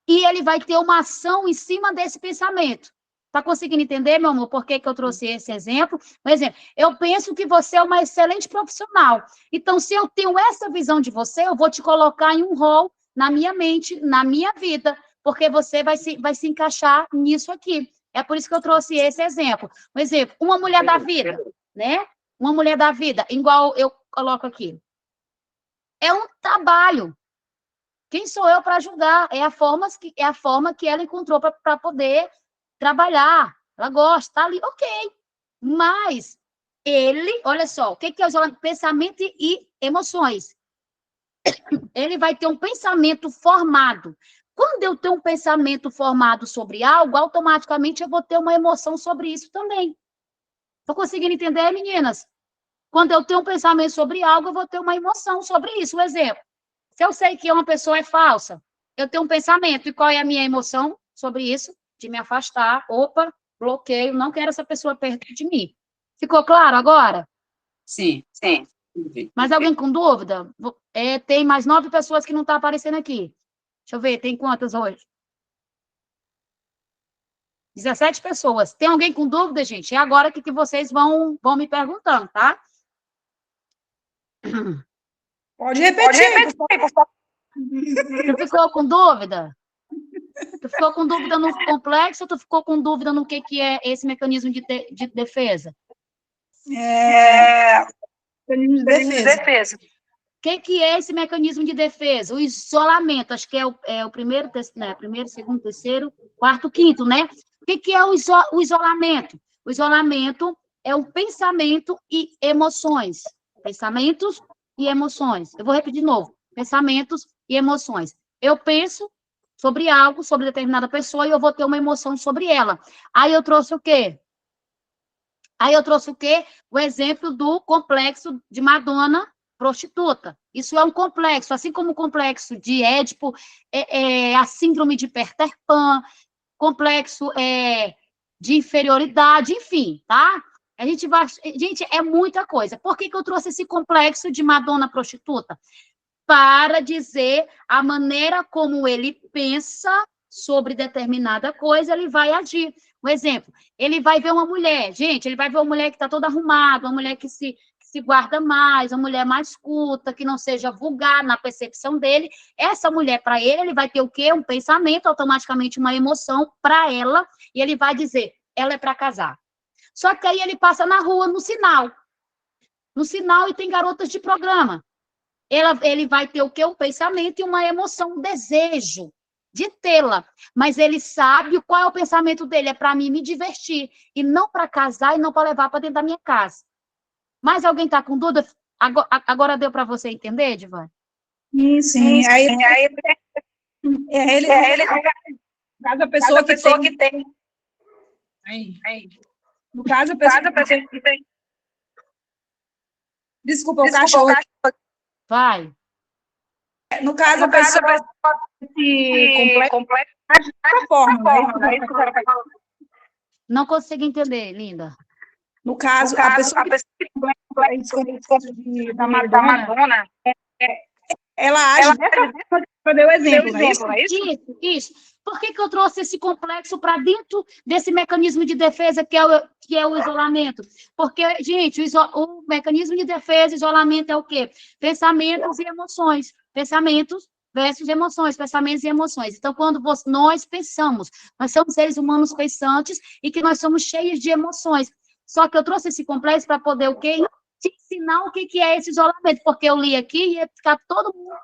e ele vai ter uma ação em cima desse pensamento. Está conseguindo entender, meu amor, por que eu trouxe esse exemplo? Por exemplo, eu penso que você é uma excelente profissional. Então, se eu tenho essa visão de você, eu vou te colocar em um rol na minha mente, na minha vida, porque você vai se encaixar nisso aqui. É por isso que eu trouxe esse exemplo. Um exemplo, uma mulher da vida, né? Uma mulher da vida, igual eu coloco aqui. É um trabalho. Quem sou eu para julgar? É a forma que ela encontrou para poder trabalhar. Ela gosta, tá ali, ok. Mas ele, olha só, o que é o pensamento e emoções? Ele vai ter um pensamento formado. Quando eu tenho um pensamento formado sobre algo, automaticamente eu vou ter uma emoção sobre isso também. Estão conseguindo entender, meninas? Quando eu tenho um pensamento sobre algo, eu vou ter uma emoção sobre isso. Um exemplo. Se eu sei que uma pessoa é falsa, eu tenho um pensamento. E qual é a minha emoção sobre isso? De me afastar. Opa, bloqueio, não quero essa pessoa perto de mim. Ficou claro agora? Sim. Mais alguém com dúvida? Tem mais 9 pessoas que não estão aparecendo aqui. Deixa eu ver, tem quantas hoje? 17 pessoas. Tem alguém com dúvida, gente? É agora que vocês vão me perguntando, tá? Pode repetir. Tu ficou com dúvida? Tu ficou com dúvida no complexo ou tu ficou com dúvida no que é esse mecanismo de defesa? Mecanismo de defesa. O que é esse mecanismo de defesa? O isolamento, acho que é o primeiro, né? Primeiro, segundo, terceiro, quarto, quinto, né? O que é o isolamento? O isolamento é um pensamento e emoções. Pensamentos e emoções. Eu vou repetir de novo. Pensamentos e emoções. Eu penso sobre algo, sobre determinada pessoa, e eu vou ter uma emoção sobre ela. Aí eu trouxe o quê? O exemplo do complexo de Madonna prostituta. Isso é um complexo, assim como o complexo de Édipo, a síndrome de Peter Pan, complexo de inferioridade, enfim, tá? Gente, é muita coisa. Por que eu trouxe esse complexo de Madonna prostituta? Para dizer a maneira como ele pensa sobre determinada coisa, ele vai agir. Um exemplo, ele vai ver uma mulher, gente, ele vai ver uma mulher que está toda arrumada, uma mulher que se guarda mais, uma mulher mais culta, que não seja vulgar na percepção dele. Essa mulher, para ele vai ter o quê? Um pensamento, automaticamente uma emoção para ela, e ele vai dizer, ela é para casar. Só que aí ele passa na rua, no sinal, e tem garotas de programa. Ele vai ter o quê? Um pensamento e uma emoção, um desejo de tê-la. Mas ele sabe qual é o pensamento dele. É para mim me divertir. E não para casar e não para levar para dentro da minha casa. Mais alguém está com dúvida? Agora deu para você entender, Divan? Sim. Aí caso a pessoa que tem. Aí. No caso, a pessoa que tem. Desculpa, o cachorro. Vai. No caso, a pessoa se completa de forma. Não consigo entender, linda. No caso, a pessoa que da Madonna, ela age para dar o exemplo, não é isso? Isso. Por que eu trouxe esse complexo para dentro desse mecanismo de defesa que é o isolamento? Porque, gente, o mecanismo de defesa, isolamento é o quê? Pensamentos e emoções. Pensamentos versus emoções, pensamentos e emoções. Então, quando nós pensamos, nós somos seres humanos pensantes e que nós somos cheios de emoções. Só que eu trouxe esse complexo para poder o quê? Te ensinar o que é esse isolamento, porque eu li aqui e ia ficar todo mundo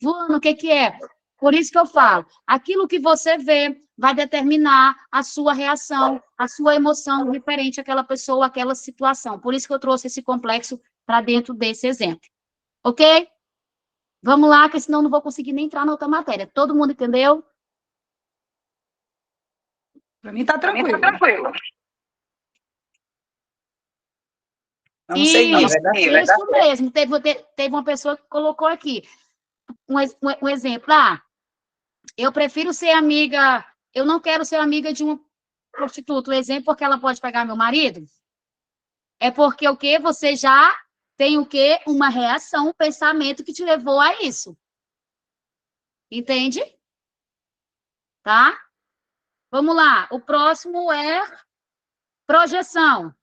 voando o que é. Por isso que eu falo, aquilo que você vê, vai determinar a sua reação, a sua emoção referente àquela pessoa, àquela situação. Por isso que eu trouxe esse complexo para dentro desse exemplo. Ok? Vamos lá, que senão eu não vou conseguir nem entrar na outra matéria. Todo mundo entendeu? Para mim tá tranquilo. Vamos seguir, vai dar certo. Isso mesmo. Teve uma pessoa que colocou aqui um exemplo. Eu prefiro ser amiga, eu não quero ser amiga de uma prostituta. O exemplo, porque ela pode pegar meu marido. É porque o quê? Você já tem o quê? Uma reação, um pensamento que te levou a isso. Entende? Tá? Vamos lá. O próximo é projeção.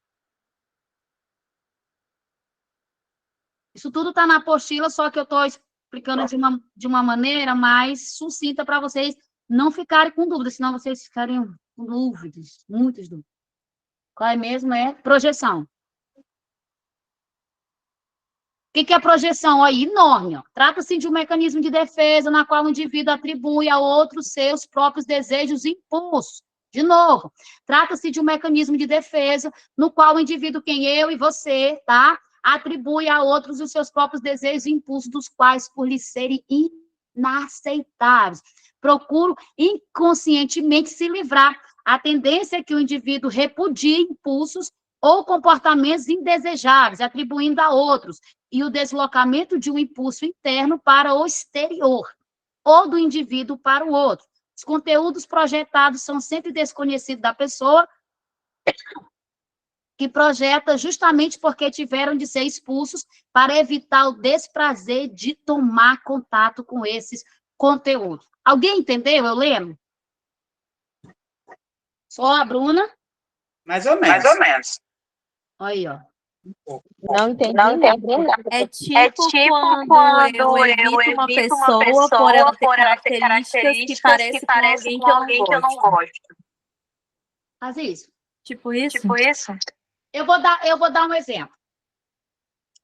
Isso tudo está na apostila, só que eu estou explicando de uma maneira mais sucinta para vocês não ficarem com dúvidas, senão vocês ficariam com dúvidas, muitas dúvidas. Qual é mesmo? É projeção. O que é projeção? Aí, enorme. Trata-se de um mecanismo de defesa na qual o indivíduo atribui a outros seus próprios desejos e impulsos. De novo, trata-se de um mecanismo de defesa no qual o indivíduo, quem eu e você, tá? Atribui a outros os seus próprios desejos e impulsos, dos quais, por lhes serem inaceitáveis, procuro inconscientemente se livrar. A tendência é que o indivíduo repudie impulsos ou comportamentos indesejáveis, atribuindo a outros, e o deslocamento de um impulso interno para o exterior, ou do indivíduo para o outro. Os conteúdos projetados são sempre desconhecidos da pessoa que projeta justamente porque tiveram de ser expulsos para evitar o desprazer de tomar contato com esses conteúdos. Alguém entendeu? Eu lembro? Só a Bruna? Mais ou menos. Aí, ó. Não entendi nada. É tipo quando eu evito uma pessoa por ela ter características que parecem com alguém que eu não gosto. Faz isso. Tipo isso? Eu vou dar um exemplo.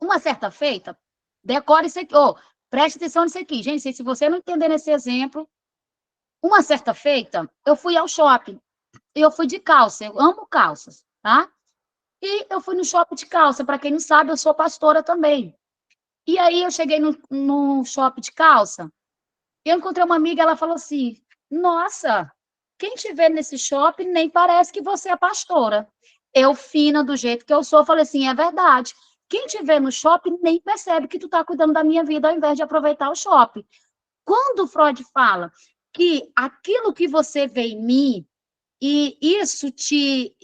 Uma certa feita, decore isso aqui. Preste atenção nisso aqui, gente. Se você não entender esse exemplo, uma certa feita, eu fui ao shopping. Eu fui de calça. Eu amo calças, tá? E eu fui no shopping de calça. Para quem não sabe, eu sou pastora também. E aí eu cheguei no shopping de calça. Eu encontrei uma amiga, ela falou assim: nossa, quem te vê nesse shopping nem parece que você é pastora. Eu, fina do jeito que eu sou, falei assim: é verdade. Quem te vê no shopping nem percebe que tu tá cuidando da minha vida ao invés de aproveitar o shopping. Quando Freud fala que aquilo que você vê em mim e isso te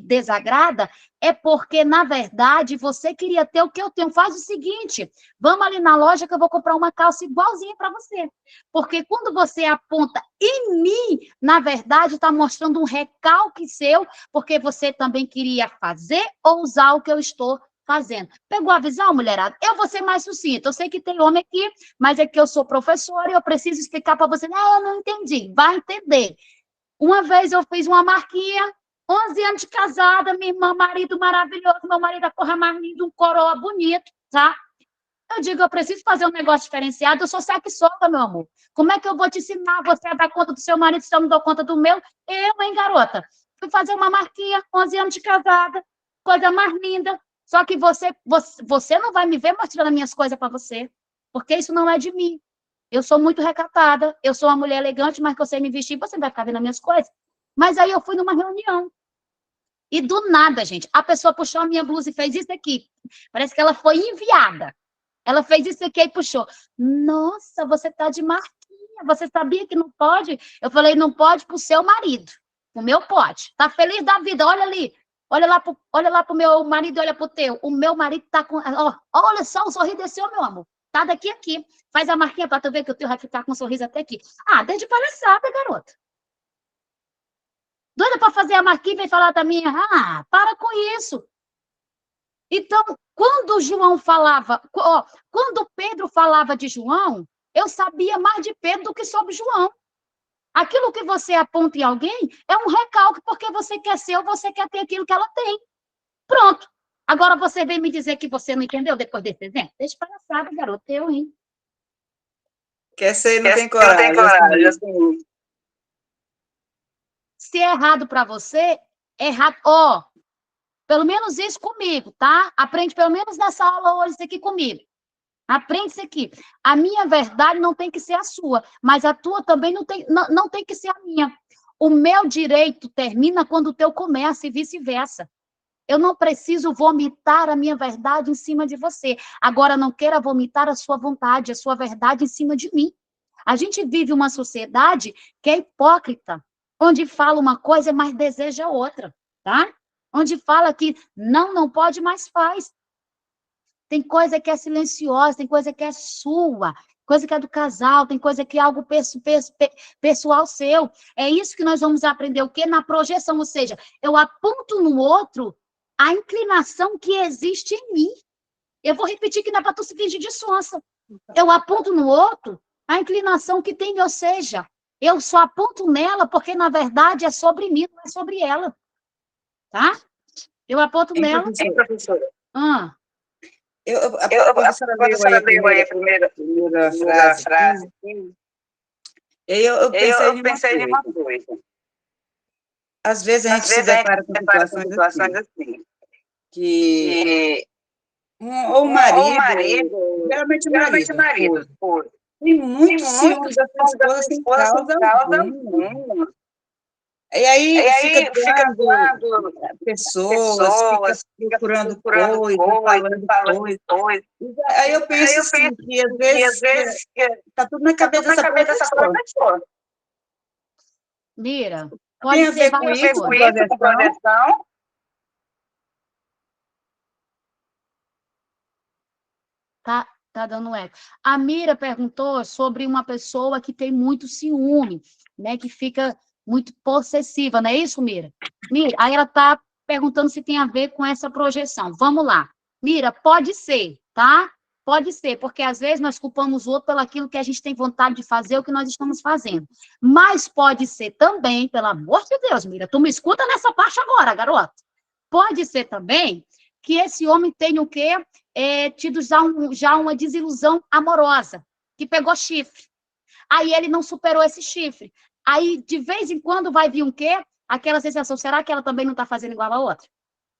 desagrada, é porque, na verdade, você queria ter o que eu tenho. Faz o seguinte, vamos ali na loja que eu vou comprar uma calça igualzinha para você. Porque quando você aponta em mim, na verdade, está mostrando um recalque seu, porque você também queria fazer ou usar o que eu estou fazendo. Pegou a visão, mulherada? Eu vou ser mais sucinta. Eu sei que tem homem aqui, mas é que eu sou professora e eu preciso explicar para você. Não, eu não entendi. Vai entender. Uma vez eu fiz uma marquinha, 11 anos de casada, minha irmã, marido maravilhoso, meu marido a porra mais lindo, um coroa bonito, tá? Eu digo, eu preciso fazer um negócio diferenciado, eu sou saque-solta, meu amor. Como é que eu vou te ensinar você a dar conta do seu marido se eu não dou conta do meu? Eu, hein, garota? Fui fazer uma marquinha, 11 anos de casada, coisa mais linda, só que você não vai me ver mostrando as minhas coisas para você, porque isso não é de mim. Eu sou muito recatada, eu sou uma mulher elegante, mas que eu sei me vestir, você vai ficar vendo as minhas coisas. Mas aí eu fui numa reunião. E do nada, gente, a pessoa puxou a minha blusa e fez isso aqui. Parece que ela foi enviada. Ela fez isso aqui e puxou. Nossa, você tá de marquinha. Você sabia que não pode? Eu falei, não pode pro seu marido. O meu pode. Tá feliz da vida, olha ali. Olha lá pro meu marido e olha pro teu. O meu marido tá com... olha só o sorriso desse homem, meu amor. Tá daqui a aqui. Faz a marquinha pra tu ver que o teu vai ficar com um sorriso até aqui. Desde palhaçada, garota. Doida pra fazer a marquinha e vem falar da minha. Para com isso. Então, quando o João falava... quando Pedro falava de João, eu sabia mais de Pedro do que sobre João. Aquilo que você aponta em alguém é um recalque porque você quer ser ou você quer ter aquilo que ela tem. Pronto. Agora você vem me dizer que você não entendeu depois desse exemplo? Deixa palhaçada, garoto. Eu, hein? Quer ser, não tem coragem. Se é errado para você, é errado. Ó, pelo menos isso comigo, tá? Aprende pelo menos nessa aula hoje isso aqui comigo. Aprende isso aqui. A minha verdade não tem que ser a sua, mas a tua também não tem que ser a minha. O meu direito termina quando o teu começa e vice-versa. Eu não preciso vomitar a minha verdade em cima de você. Agora, não queira vomitar a sua vontade, a sua verdade em cima de mim. A gente vive uma sociedade que é hipócrita, onde fala uma coisa, mas deseja outra, tá? Onde fala que não pode, mas faz. Tem coisa que é silenciosa, tem coisa que é sua, coisa que é do casal, tem coisa que é algo pessoal seu. É isso que nós vamos aprender o quê? Na projeção, ou seja, eu aponto no outro a inclinação que existe em mim. Eu vou repetir que não é para tu se fingir de sonsa. Eu aponto no outro a inclinação que tem, ou seja, eu só aponto nela porque, na verdade, é sobre mim, não é sobre ela. Tá? Eu aponto nela. Professora? Ah. A professora leu aí a primeira frase. Eu pensei em uma coisa. Às vezes a gente se depara com situações assim, que ou o marido, geralmente o marido, tem muito ciúme da esposa sem causa alguma. E aí fica doando pessoas, fica procurando coisas, falando coisas. Aí eu penso assim, que às vezes está tudo na cabeça dessa pessoa. Mira, Tem a ver com isso, com projeção? Tá dando eco. A Mira perguntou sobre uma pessoa que tem muito ciúme, né? Que fica muito possessiva, não é isso, Mira? Mira, aí ela tá perguntando se tem a ver com essa projeção. Vamos lá. Mira, pode ser, tá? Pode ser, porque às vezes nós culpamos o outro pelo aquilo que a gente tem vontade de fazer, o que nós estamos fazendo. Mas pode ser também, pelo amor de Deus, Mira, tu me escuta nessa parte agora, garota. Pode ser também que esse homem tenha o quê? Tido já uma desilusão amorosa, que pegou chifre. Aí ele não superou esse chifre. Aí, de vez em quando, vai vir o quê? Aquela sensação, será que ela também não está fazendo igual a outra?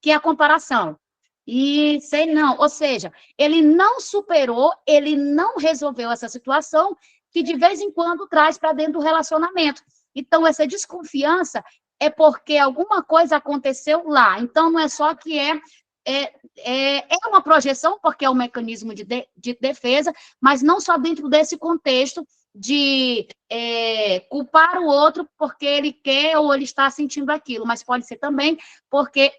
Que é a comparação. E sei não, ou seja, ele não superou, ele não resolveu essa situação que de vez em quando traz para dentro do relacionamento. Então, essa desconfiança é porque alguma coisa aconteceu lá. Então, não é só que é uma projeção, porque é um mecanismo de defesa, mas não só dentro desse contexto de culpar o outro porque ele quer ou ele está sentindo aquilo, mas pode ser também porque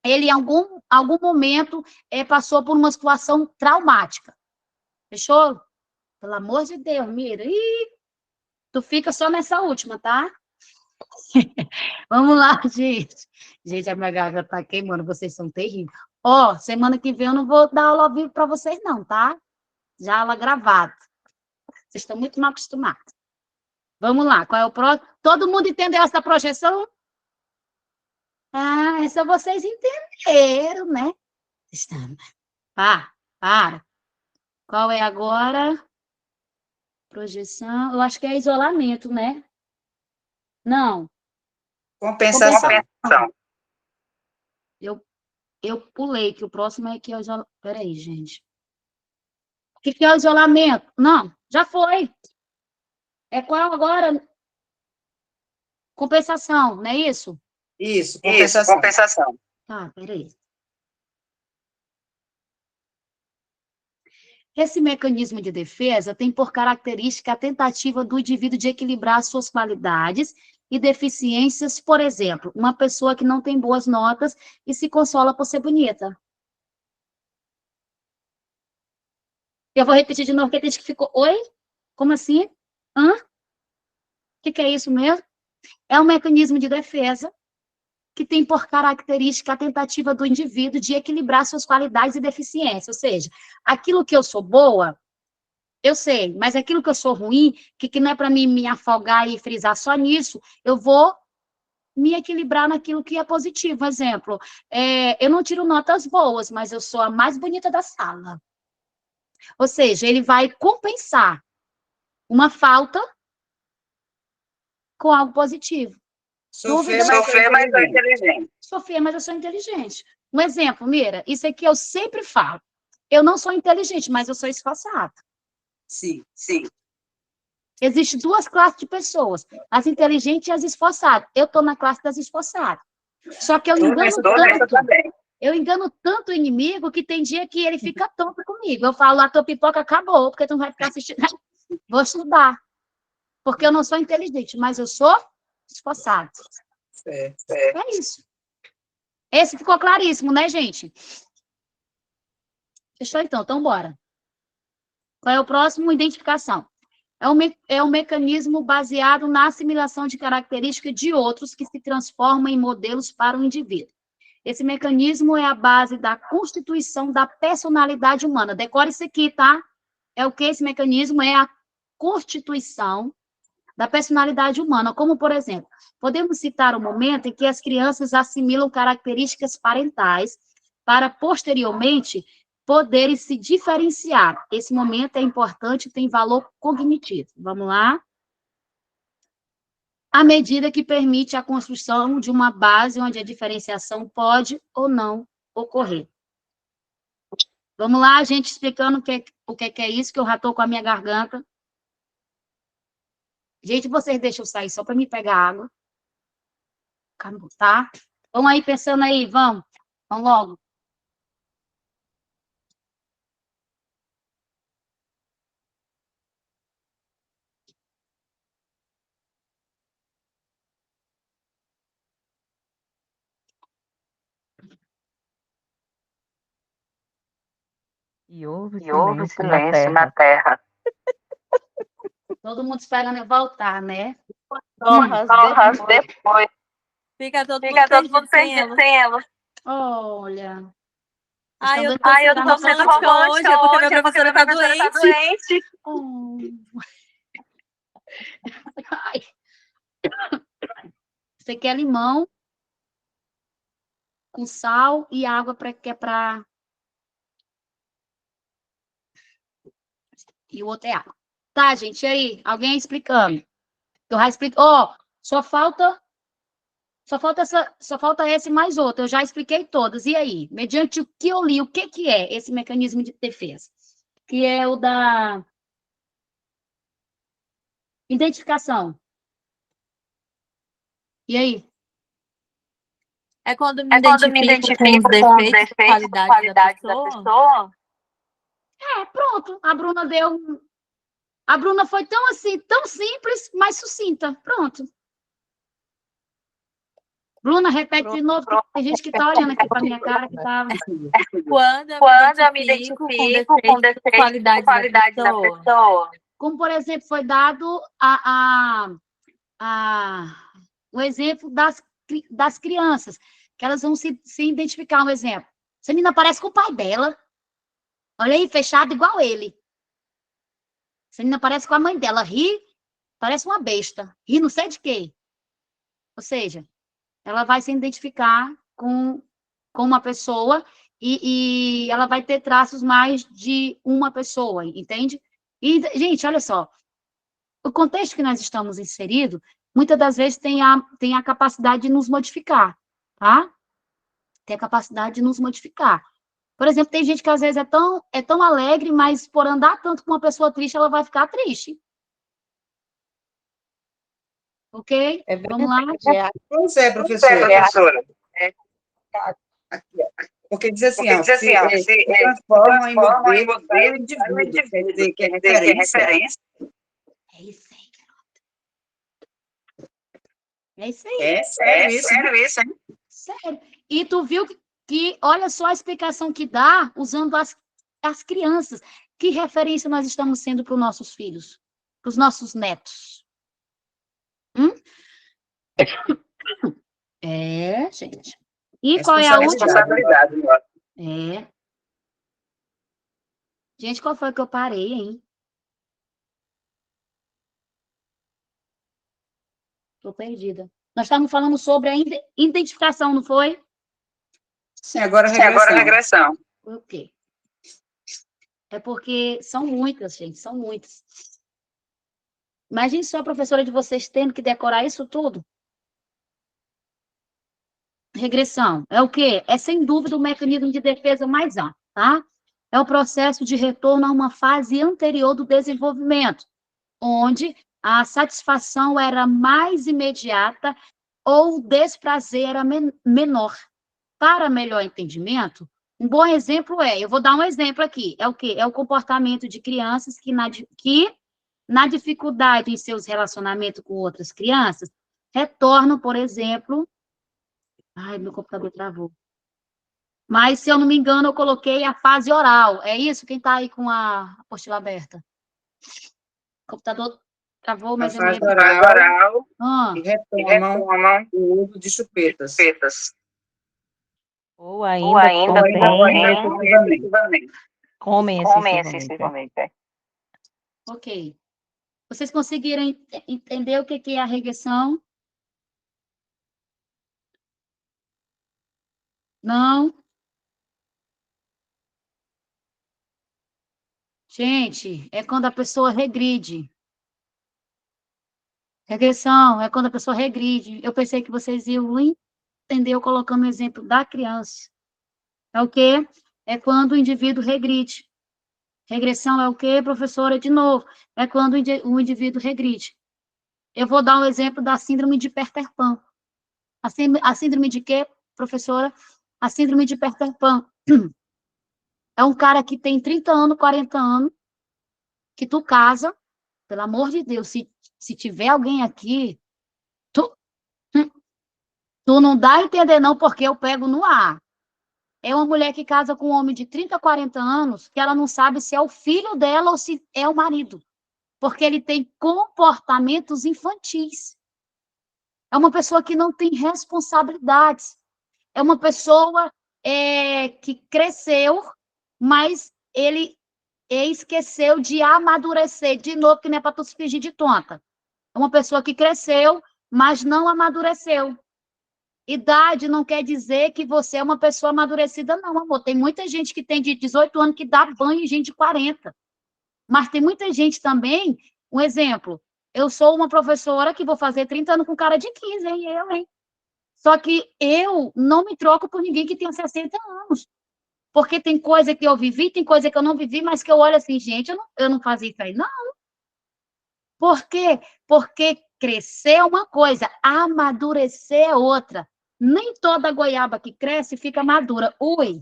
ele, em algum momento, passou por uma situação traumática. Fechou? Pelo amor de Deus, Mira. Tu fica só nessa última, tá? Vamos lá, gente. Gente, a minha garganta tá queimando, vocês são terríveis. Ó, semana que vem eu não vou dar aula ao vivo para vocês, não, tá? Já aula gravada. Vocês estão muito mal acostumados. Vamos lá, qual é o próximo? Todo mundo entendeu essa projeção? Ah, essa vocês entenderam, né? Para. Qual é agora? Projeção, eu acho que é isolamento, né? Não. Compensação. Eu pulei, que o próximo é que é o isolamento. Peraí, gente. O que é o isolamento? Não, já foi. É qual agora? Compensação, não é isso? Isso, compensação. Tá, peraí. Esse mecanismo de defesa tem por característica a tentativa do indivíduo de equilibrar suas qualidades e deficiências, por exemplo, uma pessoa que não tem boas notas e se consola por ser bonita. Eu vou repetir de novo, porque tem gente que ficou, oi? Como assim? Hã? O que é isso mesmo? É um mecanismo de defesa que tem por característica a tentativa do indivíduo de equilibrar suas qualidades e deficiências, ou seja, aquilo que eu sou boa, eu sei, mas aquilo que eu sou ruim, que não é para mim me afogar e frisar só nisso, eu vou me equilibrar naquilo que é positivo. Exemplo, eu não tiro notas boas, mas eu sou a mais bonita da sala. Ou seja, ele vai compensar uma falta com algo positivo. Sofrer, mas é inteligente. Sofrer, mas eu sou inteligente. Um exemplo, Mira, isso aqui eu sempre falo. Eu não sou inteligente, mas eu sou esforçada. Sim. Existem duas classes de pessoas, as inteligentes e as esforçadas. Eu estou na classe das esforçadas. Só que eu engano tanto o inimigo que tem dia que ele fica tonto comigo. Eu falo, a tua pipoca acabou, porque tu não vai ficar assistindo. Vou estudar. Porque eu não sou inteligente, mas eu sou esforçada. É isso. Esse ficou claríssimo, né, gente? Fechou então, bora. Qual é o próximo? Identificação. É um mecanismo baseado na assimilação de características de outros que se transformam em modelos para o indivíduo. Esse mecanismo é a base da constituição da personalidade humana. Decore isso aqui, tá? É o que esse mecanismo? É a constituição da personalidade humana. Como, por exemplo, podemos citar o momento em que as crianças assimilam características parentais para, posteriormente, poderem se diferenciar. Esse momento é importante e tem valor cognitivo. Vamos lá? À medida que permite a construção de uma base onde a diferenciação pode ou não ocorrer. Vamos lá, gente, explicando o que é isso, que eu já estou com a minha garganta. Gente, vocês deixam eu sair só para me pegar água. Acabou, tá? Vamos aí, pensando aí, vamos. Vamos logo. E houve Houve silêncio na terra. Todo mundo esperando eu voltar, né? Horas depois. Fica todo mundo perdido sem ela. Olha. Ai, eu tô Ai, sendo romântica hoje, é porque minha professora tá doente. Oh. Ai. Você quer limão com sal e água para e o outro é água. Tá, gente, e aí? Alguém explicando? Eu já explico. Ó, só falta esse mais outro. Eu já expliquei todas. E aí? Mediante o que eu li, o que é esse mecanismo de defesa? Que é o da identificação. E aí? É quando me identifico com os defeitos e qualidades da pessoa. Pronto. A Bruna foi tão assim, tão simples, mas sucinta. Pronto. Bruna, repete de novo, que tem gente que está olhando aqui para minha cara que tá... Quando eu me identifico com defeitos e qualidades da pessoa. Como, por exemplo, foi dado o exemplo das crianças, que elas vão se identificar. Um exemplo. Essa menina parece com o pai dela. Olha aí, fechado igual ele. Essa menina parece com a mãe dela. Ri, parece uma besta. Ri não sei de quê. Ou seja, ela vai se identificar com uma pessoa e ela vai ter traços mais de uma pessoa, entende? E, gente, olha só, o contexto que nós estamos inseridos, muitas das vezes tem a capacidade de nos modificar, tá? Tem a capacidade de nos modificar. Por exemplo, tem gente que às vezes é tão alegre, mas por andar tanto com uma pessoa triste, ela vai ficar triste. Ok? Vamos lá? Pois é, professora. Porque diz assim, se transforma em modelo para o indivíduo, quer dizer que é referência. É isso aí, garota. É isso aí. É sério isso, hein? Sério. E tu viu que olha só a explicação que dá usando as crianças. Que referência nós estamos sendo para os nossos filhos, para os nossos netos? É, gente. E qual é a última? É. Gente, qual foi que eu parei, hein? Tô perdida. Nós estávamos falando sobre a identificação, não foi? Sim, agora a regressão. Foi o quê? É porque são muitas, gente, são muitas. Imagine só a professora de vocês tendo que decorar isso tudo. regressão é o quê? É, sem dúvida, o mecanismo de defesa mais amplo, tá? É o processo de retorno a uma fase anterior do desenvolvimento, onde a satisfação era mais imediata ou o desprazer era menor. Para melhor entendimento, um bom exemplo eu vou dar um exemplo aqui, é o quê? É o comportamento de crianças que na dificuldade em seus relacionamentos com outras crianças, retornam, por exemplo, ai, meu computador travou. Mas, se eu não me engano, eu coloquei a fase oral. É isso? Quem está aí com a apostila aberta? O computador travou, A mas fase oral Ah, e retomam o uso de chupetas. Ou ainda efetivamente. comem excessivamente. ok. Vocês conseguiram entender o que é a regressão? Não? Gente, é quando a pessoa regride. Regressão é quando a pessoa regride. Eu pensei que vocês iam entender eu colocando o exemplo da criança. É o quê? É quando o indivíduo regride. Regressão é o quê, professora? De novo, é quando o indivíduo regride. Eu vou dar um exemplo da síndrome de Peter Pan. A síndrome de quê, professora? A síndrome de Peter Pan. É um cara que tem 30 anos, 40 anos, que tu casa, pelo amor de Deus, se tiver alguém aqui, tu, tu não dá a entender não, porque eu pego no ar. É uma mulher que casa com um homem de 30, 40 anos, que ela não sabe se é o filho dela ou se é o marido, porque ele tem comportamentos infantis. É uma pessoa que não tem responsabilidades. É uma pessoa que cresceu, mas ele esqueceu de amadurecer. De novo, que não é para tu se fingir de tonta. É uma pessoa que cresceu, mas não amadureceu. Idade não quer dizer que você é uma pessoa amadurecida, não, amor. Tem muita gente que tem de 18 anos que dá banho em gente de 40. Mas tem muita gente também, um exemplo, eu sou uma professora que vou fazer 30 anos com cara de 15, hein? Só que eu não me troco por ninguém que tenha 60 anos. Porque tem coisa que eu vivi, tem coisa que eu não vivi, mas que eu olho assim, gente, eu não fazia isso aí, não. Por quê? Porque crescer é uma coisa, amadurecer é outra. Nem toda goiaba que cresce fica madura. Ui,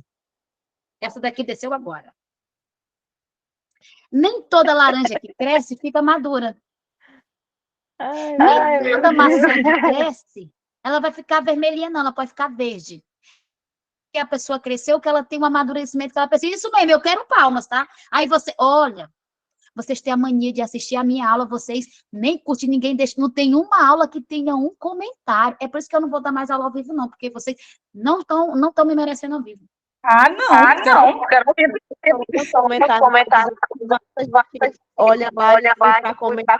essa daqui desceu agora. Nem toda laranja que cresce fica madura. Nem toda maçã que cresce, ela vai ficar vermelhinha, não, ela pode ficar verde. Que a pessoa cresceu, que ela tem um amadurecimento, que ela pensa, isso mesmo, eu quero palmas, tá? Aí você, olha, vocês têm a mania de assistir a minha aula, vocês nem curtem, ninguém deixa, não tem uma aula que tenha um comentário. É por isso que eu não vou dar mais aula ao vivo, não, porque vocês não estão me merecendo ao vivo. Não, porque eu Comentário. Olha lá, para comentar.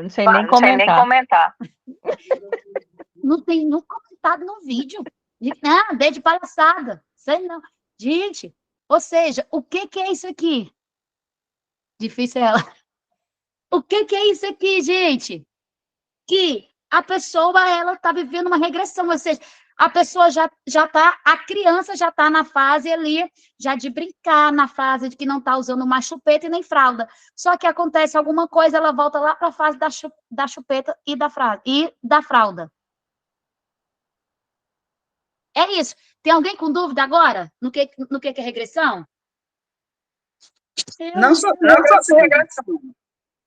Não sei nem comentar. Não tem nenhum comentário no vídeo. Não, desde palhaçada. Sei não. Gente, ou seja, o que é isso aqui? Difícil ela. O que é isso aqui, gente? Que a pessoa, ela está vivendo uma regressão, ou seja, a pessoa já está, a criança já está na fase ali, já de brincar, na fase de que não está usando mais chupeta e nem fralda. Só que acontece alguma coisa, ela volta lá para a fase da chupeta e da fralda. É isso. Tem alguém com dúvida agora? No que é regressão? Não sobre regressão,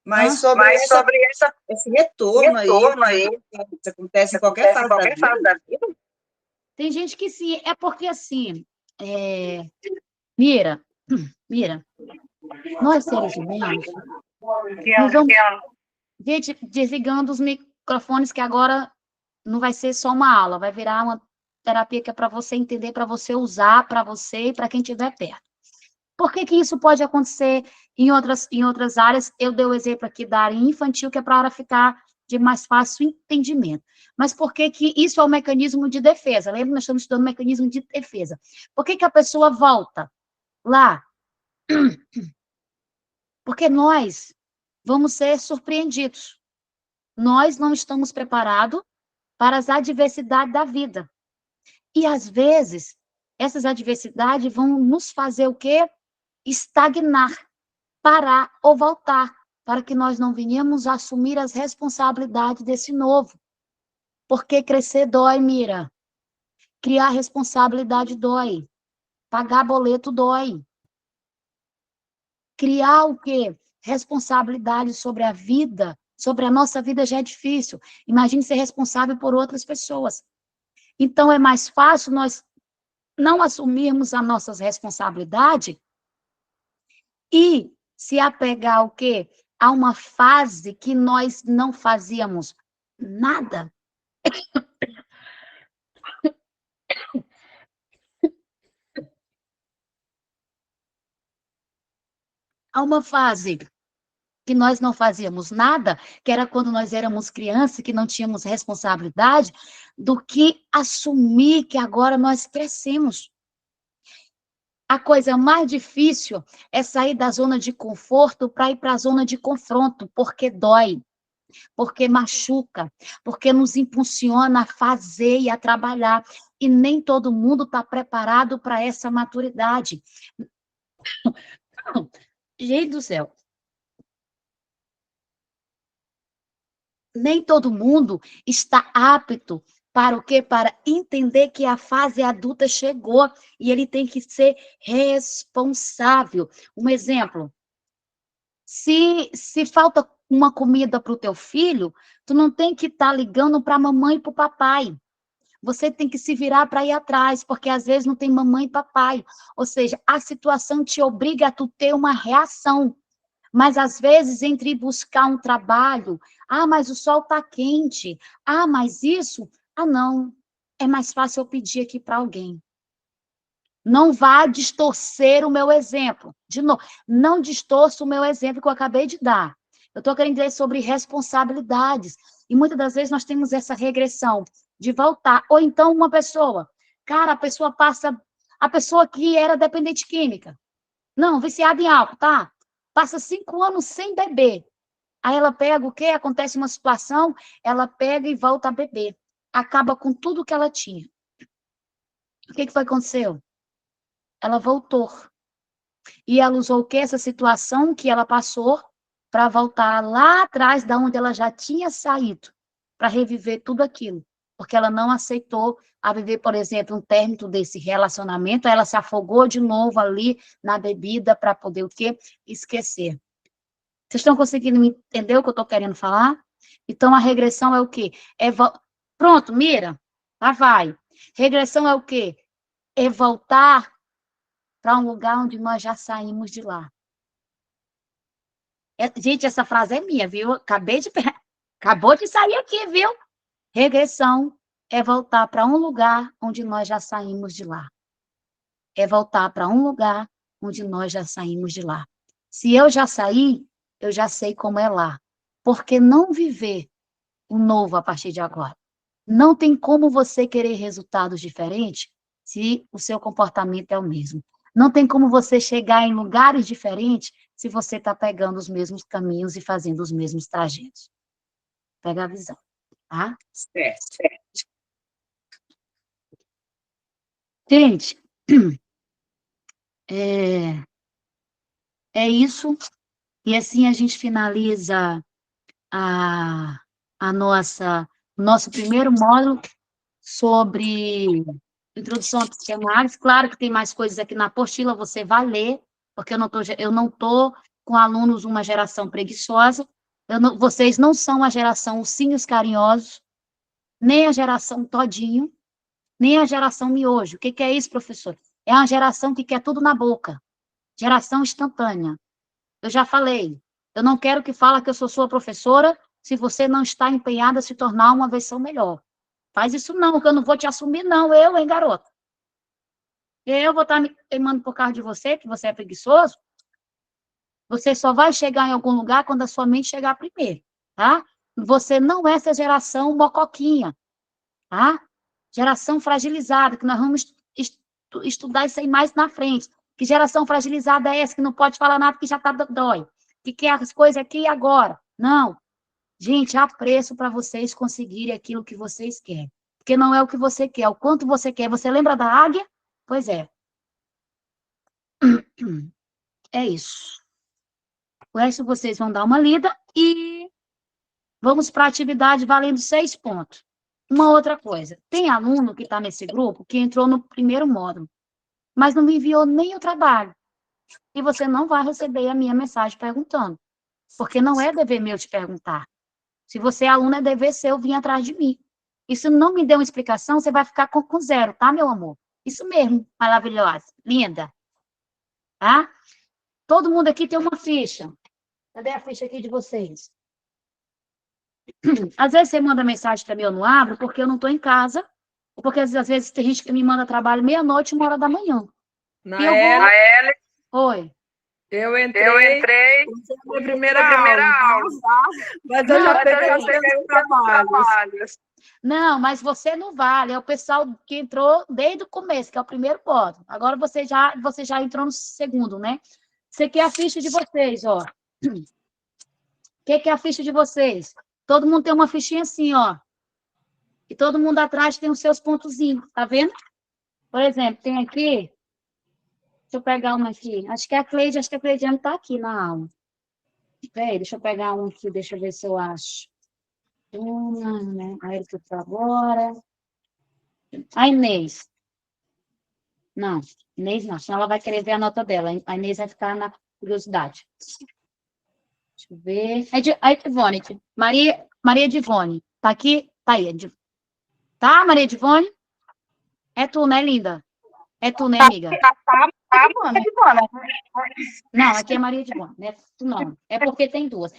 mas sobre esse retorno aí, que acontece em qualquer fase da vida. Tem gente que sim. É porque, assim, Mira, nós seres humanos, nós vamos... Gente, desligando os microfones, que agora não vai ser só uma aula, vai virar uma terapia que é para você entender, para você usar, para você e para quem estiver perto. Por que isso pode acontecer em outras áreas? Eu dei o exemplo aqui da área infantil, que é para ficar de mais fácil entendimento. Mas por que isso é um mecanismo de defesa? Lembra que nós estamos estudando mecanismo de defesa. Por que a pessoa volta lá? Porque nós vamos ser surpreendidos. Nós não estamos preparados para as adversidades da vida. E, às vezes, essas adversidades vão nos fazer o quê? Estagnar, parar ou voltar, para que nós não venhamos a assumir as responsabilidades desse novo. Porque crescer dói, Mira. Criar responsabilidade dói. Pagar boleto dói. Criar o quê? Responsabilidade sobre a vida, sobre a nossa vida já é difícil. Imagine ser responsável por outras pessoas. Então, é mais fácil nós não assumirmos as nossas responsabilidades e se apegar o quê? A uma fase que nós não fazíamos nada. A uma fase que nós não fazíamos nada, que era quando nós éramos crianças, que não tínhamos responsabilidade, do que assumir que agora nós crescemos. A coisa mais difícil é sair da zona de conforto para ir para a zona de confronto, porque dói, porque machuca, porque nos impulsiona a fazer e a trabalhar. E nem todo mundo está preparado para essa maturidade. Gente do céu. Nem todo mundo está apto para o quê? Para entender que a fase adulta chegou e ele tem que ser responsável. Um exemplo, se falta uma comida para o teu filho, tu não tem que estar ligando para a mamãe e para o papai. Você tem que se virar para ir atrás, porque às vezes não tem mamãe e papai. Ou seja, a situação te obriga a tu ter uma reação. Mas, às vezes, entre buscar um trabalho, mas o sol está quente, mas isso, não, é mais fácil eu pedir aqui para alguém. Não vá distorcer o meu exemplo. De novo, não distorça o meu exemplo que eu acabei de dar. Eu estou querendo dizer sobre responsabilidades. E muitas das vezes nós temos essa regressão de voltar. Ou então uma pessoa, cara, a pessoa que era dependente química. Não, viciada em álcool, tá? Passa 5 anos sem beber. Aí ela pega o quê? Acontece uma situação, ela pega e volta a beber. Acaba com tudo que ela tinha. O que foi que aconteceu? Ela voltou. E ela usou o quê? Essa situação que ela passou para voltar lá atrás, da onde ela já tinha saído, para reviver tudo aquilo. Porque ela não aceitou a viver, por exemplo, um término desse relacionamento, ela se afogou de novo ali na bebida para poder o quê? Esquecer. Vocês estão conseguindo entender o que eu estou querendo falar? Então, a regressão é o quê? Pronto, Mira, lá vai. Regressão é o quê? É voltar para um lugar onde nós já saímos de lá. Gente, essa frase é minha, viu? Acabou de sair aqui, viu? Regressão é voltar para um lugar onde nós já saímos de lá. É voltar para um lugar onde nós já saímos de lá. Se eu já saí, eu já sei como é lá. Por que não viver o novo a partir de agora? Não tem como você querer resultados diferentes se o seu comportamento é o mesmo. Não tem como você chegar em lugares diferentes se você está pegando os mesmos caminhos e fazendo os mesmos trajetos. Pega a visão. Tá? Certo. Gente, é isso. E assim a gente finaliza nosso primeiro módulo sobre introdução à psicanálise. Claro que tem mais coisas aqui na apostila, você vai ler, porque eu não tô com alunos uma geração preguiçosa. Vocês não são a geração ursinhos carinhosos, nem a geração todinho, nem a geração miojo. O que é isso, professor? É uma geração que quer tudo na boca. Geração instantânea. Eu já falei, eu não quero que fale que eu sou sua professora se você não está empenhada a se tornar uma versão melhor. Faz isso não, que eu não vou te assumir não, hein, garota? Eu vou estar me queimando por causa de você, que você é preguiçoso. Você só vai chegar em algum lugar quando a sua mente chegar primeiro, tá? Você não é essa geração mocoquinha, tá? Geração fragilizada, que nós vamos estudar isso aí mais na frente. Que geração fragilizada é essa que não pode falar nada que já tá dói? Que quer as coisas aqui e agora? Não. Gente, há preço para vocês conseguirem aquilo que vocês querem. Porque não é o que você quer, é o quanto você quer. Você lembra da águia? Pois é. É isso. O resto vocês vão dar uma lida e vamos para a atividade valendo 6 pontos. Uma outra coisa. Tem aluno que está nesse grupo que entrou no primeiro módulo, mas não me enviou nem o trabalho. E você não vai receber a minha mensagem perguntando. Porque não é dever meu te perguntar. Se você é aluno, é dever seu vir atrás de mim. E se não me der uma explicação, você vai ficar com 0, tá, meu amor? Isso mesmo, maravilhosa, linda. Tá? Todo mundo aqui tem uma ficha. Cadê a ficha aqui de vocês? Às vezes você manda mensagem para mim, eu não abro, porque eu não estou em casa, ou porque às vezes tem gente que me manda trabalho meia-noite, 1h da manhã. Naeli, Oi. eu entrei na primeira aula, tá? Mas eu já peguei os trabalhos. Não, mas você não vale, é o pessoal que entrou desde o começo, que é o primeiro módulo. Agora você já entrou no segundo, né? Isso aqui é a ficha de vocês, ó. O que é a ficha de vocês? Todo mundo tem uma fichinha assim, ó. E todo mundo atrás tem os seus pontozinhos, tá vendo? Por exemplo, tem aqui... Deixa eu pegar uma aqui. Acho que a Cleidiane está aqui na aula. Peraí, deixa eu pegar um aqui, deixa eu ver se eu acho. Uma, né? Aí eu tô agora. A Inês. Não, Inês não, senão ela vai querer ver a nota dela. A Inês vai ficar na curiosidade. Deixa eu ver. Aí, Divone. Maria Divone. Tá aqui? Tá aí. Tá, Maria Divone? É tu, né, linda? É tu, né, amiga? Não, aqui é Maria Divone, né? Não, é porque tem duas.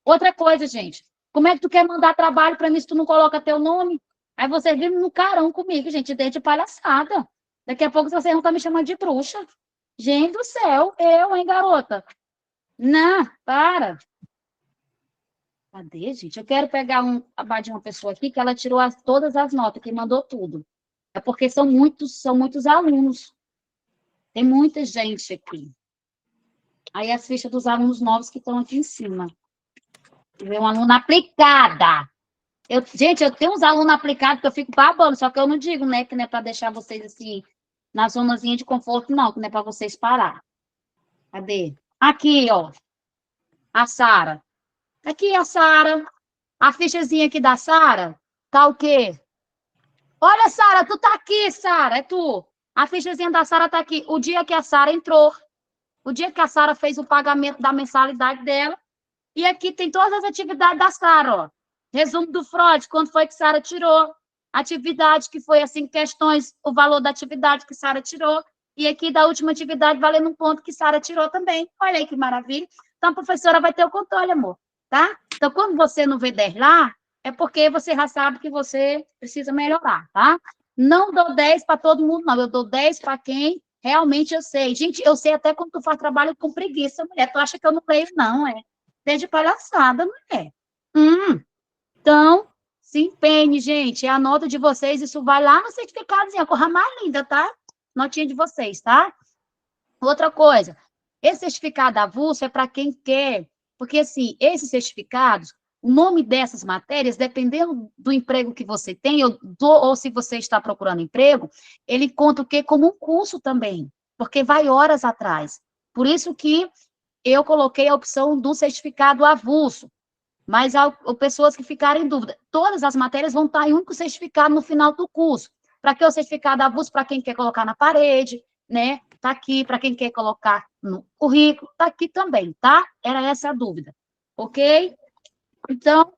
Outra coisa, gente. Como é que tu quer mandar trabalho para mim se tu não coloca teu nome? Aí vocês vivem no carão comigo, gente, desde palhaçada. Daqui a pouco vocês vão estar me chamando de bruxa. Gente do céu, hein, garota? Não, para. Cadê, gente? Eu quero pegar de uma pessoa aqui que ela tirou todas as notas, que mandou tudo. É porque são muitos alunos. Tem muita gente aqui. Aí as fichas dos alunos novos que estão aqui em cima. Tem uma aluna aplicada. Gente, eu tenho uns alunos aplicados que eu fico babando, só que eu não digo, né, que não é para deixar vocês assim, na zonazinha de conforto, não, que não é para vocês parar. Cadê? Aqui, ó. A Sara. Aqui a Sara. A fichazinha aqui da Sara tá o quê? Olha, Sara, tu tá aqui, Sara, é tu. A fichazinha da Sara tá aqui. O dia que a Sara entrou, o dia que a Sara fez o pagamento da mensalidade dela, e aqui tem todas as atividades da Sara, ó. Resumo do Freud, quando foi que Sara tirou. Atividade que foi, assim, questões, o valor da atividade que Sara tirou. E aqui da última atividade, valendo um ponto que Sara tirou também. Olha aí que maravilha. Então, a professora vai ter o controle, amor, tá? Então, quando você não vê 10 lá, é porque você já sabe que você precisa melhorar, tá? Não dou 10 para todo mundo, não. Eu dou 10 para quem realmente eu sei. Gente, eu sei até quando tu faz trabalho com preguiça, mulher. Tu acha que eu não leio, não, é? Desde palhaçada, mulher. Então, se empenhe, gente. É a nota de vocês, isso vai lá no certificadozinho. A cor mais linda, tá? Notinha de vocês, tá? Outra coisa, esse certificado avulso é para quem quer. Porque, assim, esses certificados, o nome dessas matérias, dependendo do emprego que você tem, ou se você está procurando emprego, ele conta o quê? Como um curso também, porque vai horas atrás. Por isso que eu coloquei a opção do certificado avulso. Mas há pessoas que ficarem em dúvida. Todas as matérias vão estar em um único certificado no final do curso. Para que o certificado avulso? Para quem quer colocar na parede, né? Está aqui. Para quem quer colocar no currículo, está aqui também, tá? Era essa a dúvida. Ok? Então,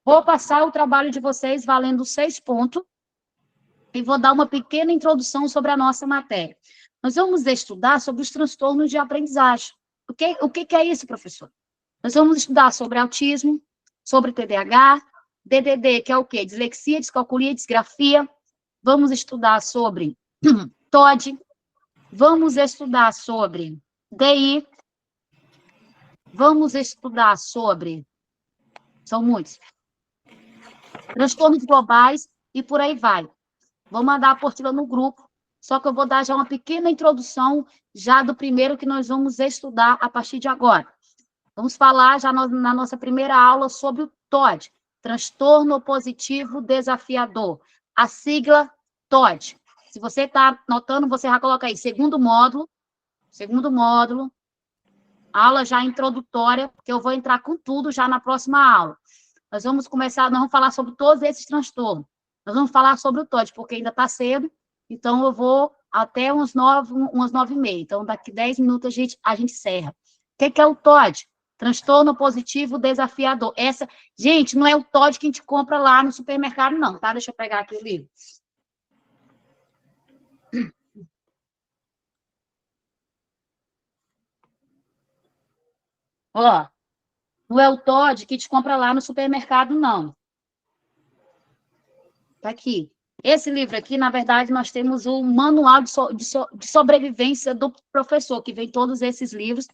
vou passar o trabalho de vocês valendo 6 pontos e vou dar uma pequena introdução sobre a nossa matéria. Nós vamos estudar sobre os transtornos de aprendizagem. O que é isso, professor? Nós vamos estudar sobre autismo, sobre TDAH, DDD, que é o quê? Dislexia, descalculia, disgrafia. Vamos estudar sobre TOD. Vamos estudar sobre DI. Vamos estudar sobre... São muitos. Transtornos globais e por aí vai. Vou mandar a apostila no grupo, só que eu vou dar já uma pequena introdução já do primeiro que nós vamos estudar a partir de agora. Vamos falar já na nossa primeira aula sobre o TOD, transtorno opositivo desafiador. A sigla TOD. Se você está notando, você já coloca aí, segundo módulo, aula já introdutória, porque eu vou entrar com tudo já na próxima aula. Nós vamos falar sobre todos esses transtornos. Nós vamos falar sobre o TOD, porque ainda está cedo, então eu vou até umas 9h30. Então, daqui 10 minutos a gente encerra. O que é o TOD? Transtorno positivo desafiador. Gente, não é o TOD que a gente compra lá no supermercado, não, tá? Deixa eu pegar aqui o livro. Ó, não é o TOD que a gente compra lá no supermercado, não. Tá aqui. Esse livro aqui, na verdade, nós temos o manual de sobrevivência do professor, que vem todos esses livros,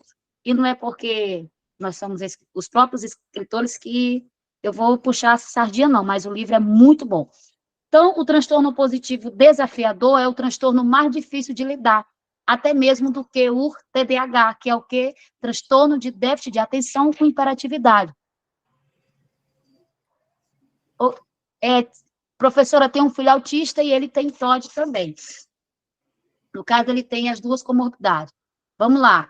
e não é porque nós somos os próprios escritores que eu vou puxar essa sardinha, não, mas o livro é muito bom. Então, o transtorno positivo desafiador é o transtorno mais difícil de lidar, até mesmo do que o TDAH, que é o quê? Transtorno de déficit de atenção com hiperatividade. Professora, tem um filho autista e ele tem TOD também. No caso, ele tem as duas comorbidades. Vamos lá.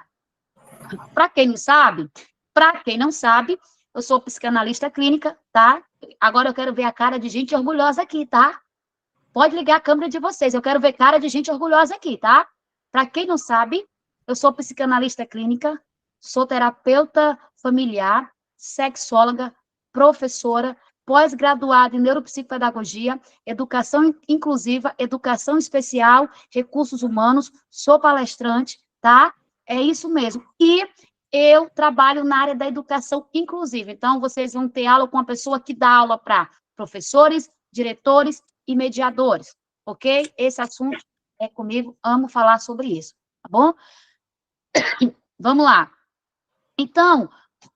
Para quem não sabe, eu sou psicanalista clínica, tá? Agora eu quero ver a cara de gente orgulhosa aqui, tá? Pode ligar a câmera de vocês, eu quero ver cara de gente orgulhosa aqui, tá? Para quem não sabe, eu sou psicanalista clínica, sou terapeuta familiar, sexóloga, professora, pós-graduada em neuropsicopedagogia, educação inclusiva, educação especial, recursos humanos, sou palestrante, tá? É isso mesmo. E eu trabalho na área da educação inclusiva. Então, vocês vão ter aula com uma pessoa que dá aula para professores, diretores e mediadores, ok? Esse assunto é comigo, amo falar sobre isso, tá bom? Vamos lá. Então,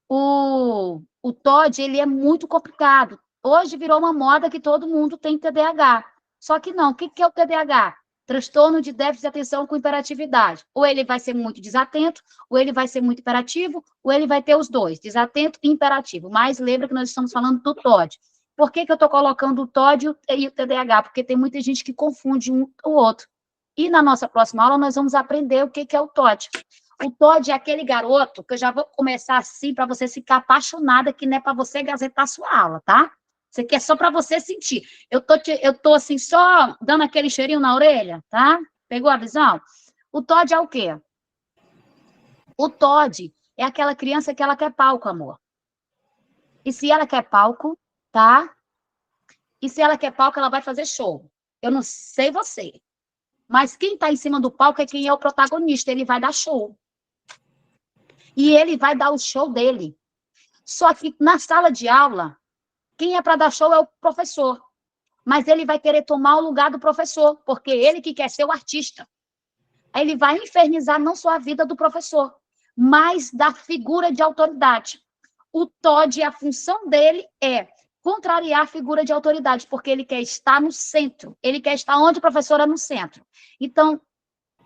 o TOD, ele é muito complicado. Hoje virou uma moda que todo mundo tem TDAH. Só que não. O que é o TDAH? Transtorno de déficit de atenção com hiperatividade. Ou ele vai ser muito desatento, ou ele vai ser muito hiperativo, ou ele vai ter os dois, desatento e imperativo. Mas lembra que nós estamos falando do TOD. Por que eu estou colocando o TOD e o TDAH? Porque tem muita gente que confunde um ou outro. E na nossa próxima aula nós vamos aprender o que é o TOD. O TOD é aquele garoto, que eu já vou começar assim, para você ficar apaixonada, que não é para você gazetar sua aula, tá? Isso aqui é só para você sentir. Eu tô assim, só dando aquele cheirinho na orelha, tá? Pegou a visão? O TOD é o quê? O TOD é aquela criança que ela quer palco, amor. E se ela quer palco, tá? E se ela quer palco, ela vai fazer show. Eu não sei você, mas quem está em cima do palco é quem é o protagonista, ele vai dar show. E ele vai dar o show dele. Só que na sala de aula, quem é para dar show é o professor. Mas ele vai querer tomar o lugar do professor, porque ele que quer ser o artista. Aí ele vai infernizar não só a vida do professor, mas da figura de autoridade. O TOD, a função dele é contrariar a figura de autoridade, porque ele quer estar no centro. Ele quer estar onde o professor é no centro. Então,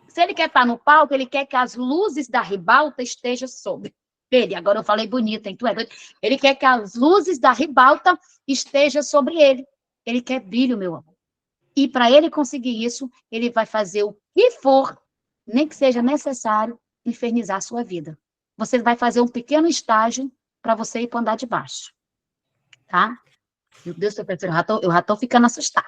se ele quer estar no palco, ele quer que as luzes da ribalta estejam sobre ele. Agora eu falei bonito, hein? Tu é doido? Ele quer que as luzes da ribalta estejam sobre ele. Ele quer brilho, meu amor. E para ele conseguir isso, ele vai fazer o que for, nem que seja necessário, infernizar a sua vida. Você vai fazer um pequeno estágio para você ir para o andar de baixo. Tá? Meu Deus, professor, eu já estou ficando assustada.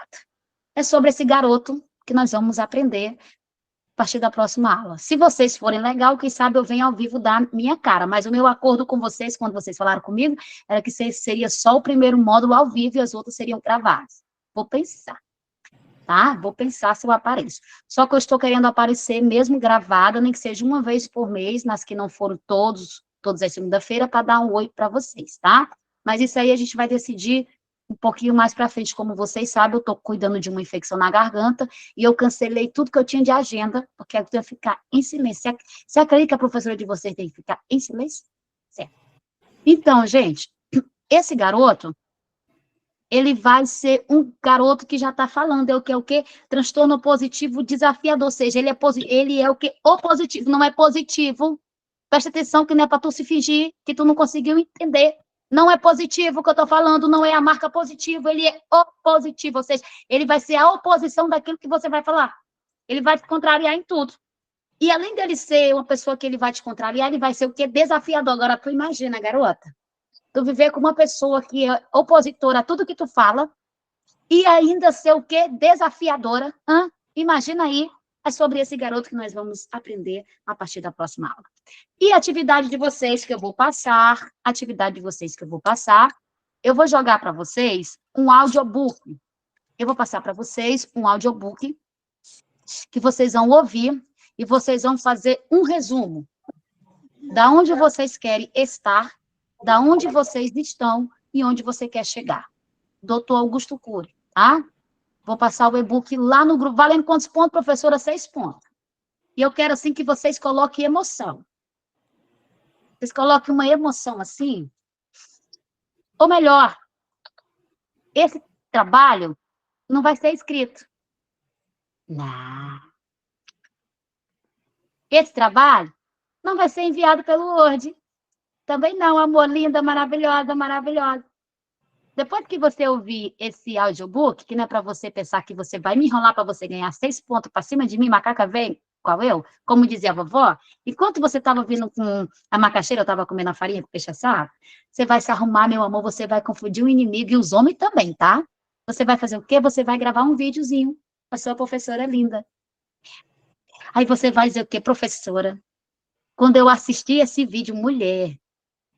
É sobre esse garoto que nós vamos aprender a partir da próxima aula. Se vocês forem legal, quem sabe eu venho ao vivo dar minha cara, mas o meu acordo com vocês, quando vocês falaram comigo, era que seria só o primeiro módulo ao vivo e as outras seriam gravadas. Vou pensar, tá? Vou pensar se eu apareço. Só que eu estou querendo aparecer mesmo gravada, nem que seja uma vez por mês, nas que não foram todas as segunda-feira, para dar um oi para vocês, tá? Mas isso aí a gente vai decidir um pouquinho mais para frente. Como vocês sabem, eu estou cuidando de uma infecção na garganta e eu cancelei tudo que eu tinha de agenda, porque eu tenho que ficar em silêncio. Você acredita que a professora de vocês tem que ficar em silêncio? Certo. Então, gente, esse garoto, ele vai ser um garoto que já está falando, é o quê? Transtorno positivo desafiador, ou seja, ele é o quê? O positivo, não é positivo. Presta atenção que não é para tu se fingir, que tu não conseguiu entender. Não é positivo o que eu estou falando, não é a marca positiva, ele é opositivo, ou seja, ele vai ser a oposição daquilo que você vai falar. Ele vai te contrariar em tudo. E além dele ser uma pessoa que ele vai te contrariar, ele vai ser o quê? Desafiador. Agora, tu imagina, garota, tu viver com uma pessoa que é opositora a tudo que tu fala e ainda ser o quê? Desafiadora. Imagina aí, é sobre esse garoto que nós vamos aprender a partir da próxima aula. E a atividade de vocês que eu vou passar, eu vou jogar para vocês um audiobook. Eu vou passar para vocês um audiobook que vocês vão ouvir e vocês vão fazer um resumo da onde vocês querem estar, da onde vocês estão e onde você quer chegar. Doutor Augusto Cury, tá? Vou passar o e-book lá no grupo. Valendo quantos pontos, professora? 6 pontos. E eu quero, assim, que vocês coloquem emoção. Vocês coloquem uma emoção assim. Ou melhor, esse trabalho não vai ser escrito. Não. Esse trabalho não vai ser enviado pelo Word. Também não, amor, linda, maravilhosa, maravilhosa. Depois que você ouvir esse audiobook, que não é para você pensar que você vai me enrolar para você ganhar 6 pontos para cima de mim, macaca vem, qual eu? Como dizia a vovó, enquanto você estava vindo com a macaxeira, eu estava comendo a farinha com peixe assado, você vai se arrumar, meu amor, você vai confundir o inimigo e os homens também, tá? Você vai fazer o quê? Você vai gravar um videozinho com a sua professora linda. Aí você vai dizer o quê? Professora, quando eu assisti esse vídeo, mulher,